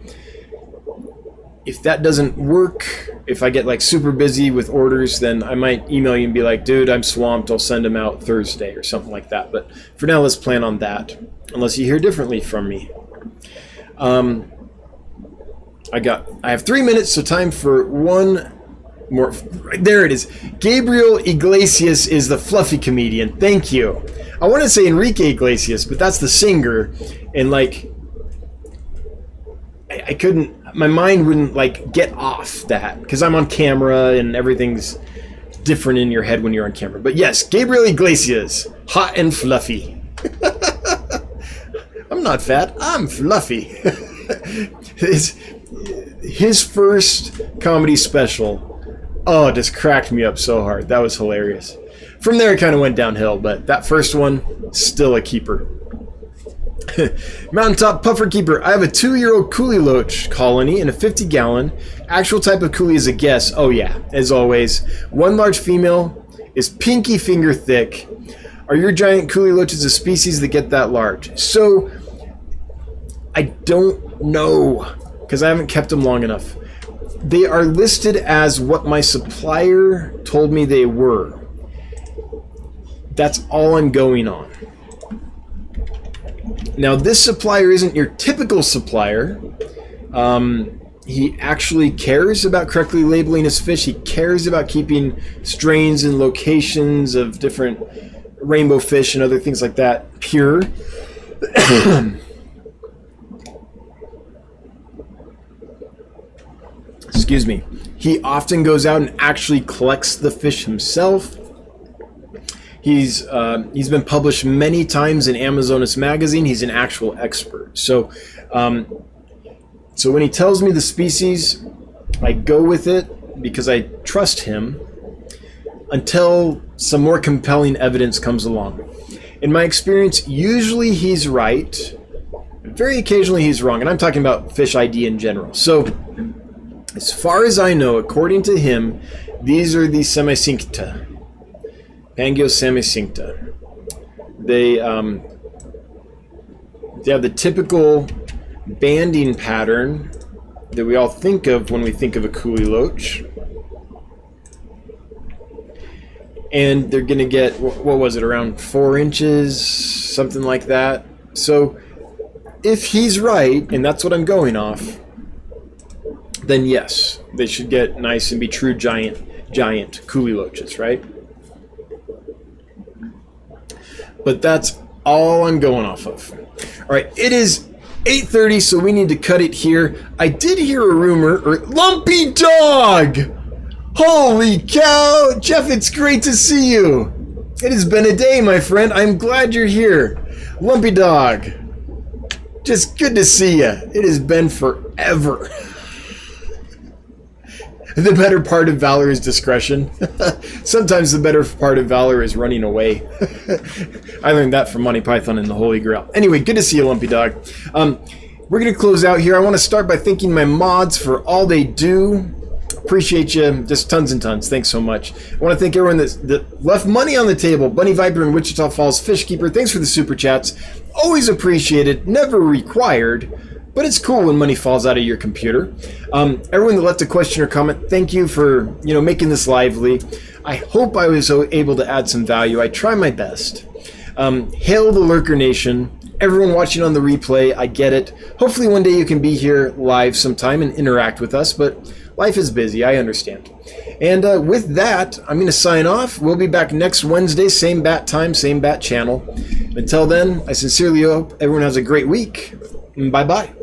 If that doesn't work, if I get like super busy with orders, then I might email you and be like, dude, I'm swamped. I'll send them out Thursday or something like that. But for now, let's plan on that, unless you hear differently from me. I have 3 minutes, so time for one more. There it is. Gabriel Iglesias is the fluffy comedian. Thank you. I want to say Enrique Iglesias, but that's the singer. And like, I couldn't, my mind wouldn't like get off that because I'm on camera and everything's different in your head when you're on camera. But yes, Gabriel Iglesias, hot and fluffy. I'm not fat, I'm fluffy. His first comedy special, oh, just cracked me up so hard. That was hilarious. From there, it kind of went downhill, but that first one, still a keeper. Mountaintop Puffer Keeper. I have a 2-year-old coolie loach colony in a 50-gallon. Actual type of coolie is a guess. Oh yeah, as always. One large female is pinky finger thick. Are your giant coolie loaches a species that get that large? So, I don't know, because I haven't kept them long enough. They are listed as what my supplier told me they were. That's all I'm going on. Now, this supplier isn't your typical supplier. He actually cares about correctly labeling his fish. He cares about keeping strains and locations of different rainbow fish and other things like that pure. Excuse me. He often goes out and actually collects the fish himself. He's been published many times in Amazonas magazine. He's an actual expert. So, so when he tells me the species, I go with it. because I trust him until some more compelling evidence comes along. In my experience, usually he's right. Very occasionally he's wrong, and I'm talking about fish ID in general. So, as far as I know, according to him, these are the semicincta. Pangio semicincta. They have the typical banding pattern that we all think of when we think of a coolie loach. And they're going to get, what was it, around 4 inches, something like that. So if he's right, and that's what I'm going off, then yes, they should get nice and be true giant coolie loaches, right? But that's all I'm going off of. All right, it is 8:30, so we need to cut it here. I did hear a rumor, Lumpy Dog! Holy cow! Jeff, it's great to see you. It has been a day, my friend. I'm glad you're here. Lumpy Dog, just good to see you. It has been forever. The better part of valor is discretion. Sometimes the better part of valor is running away. I learned that from Monty Python and the Holy Grail. Anyway, good to see you, Lumpy Dog. We're going to close out here. I want to start by thanking my mods for all they do. Appreciate you, just tons and tons. Thanks so much. I want to thank everyone that left money on the table. Bunny Viper in Wichita Falls, Fishkeeper, thanks for the super chats. Always appreciated, never required, but it's cool when money falls out of your computer. Everyone that left a question or comment, thank you for making this lively. I hope I was able to add some value. I try my best. Hail the Lurker Nation. Everyone watching on the replay, I get it. Hopefully one day you can be here live sometime and interact with us, but life is busy, I understand. And with that, I'm going to sign off. We'll be back next Wednesday, same bat time, same bat channel. Until then, I sincerely hope everyone has a great week. Bye-bye.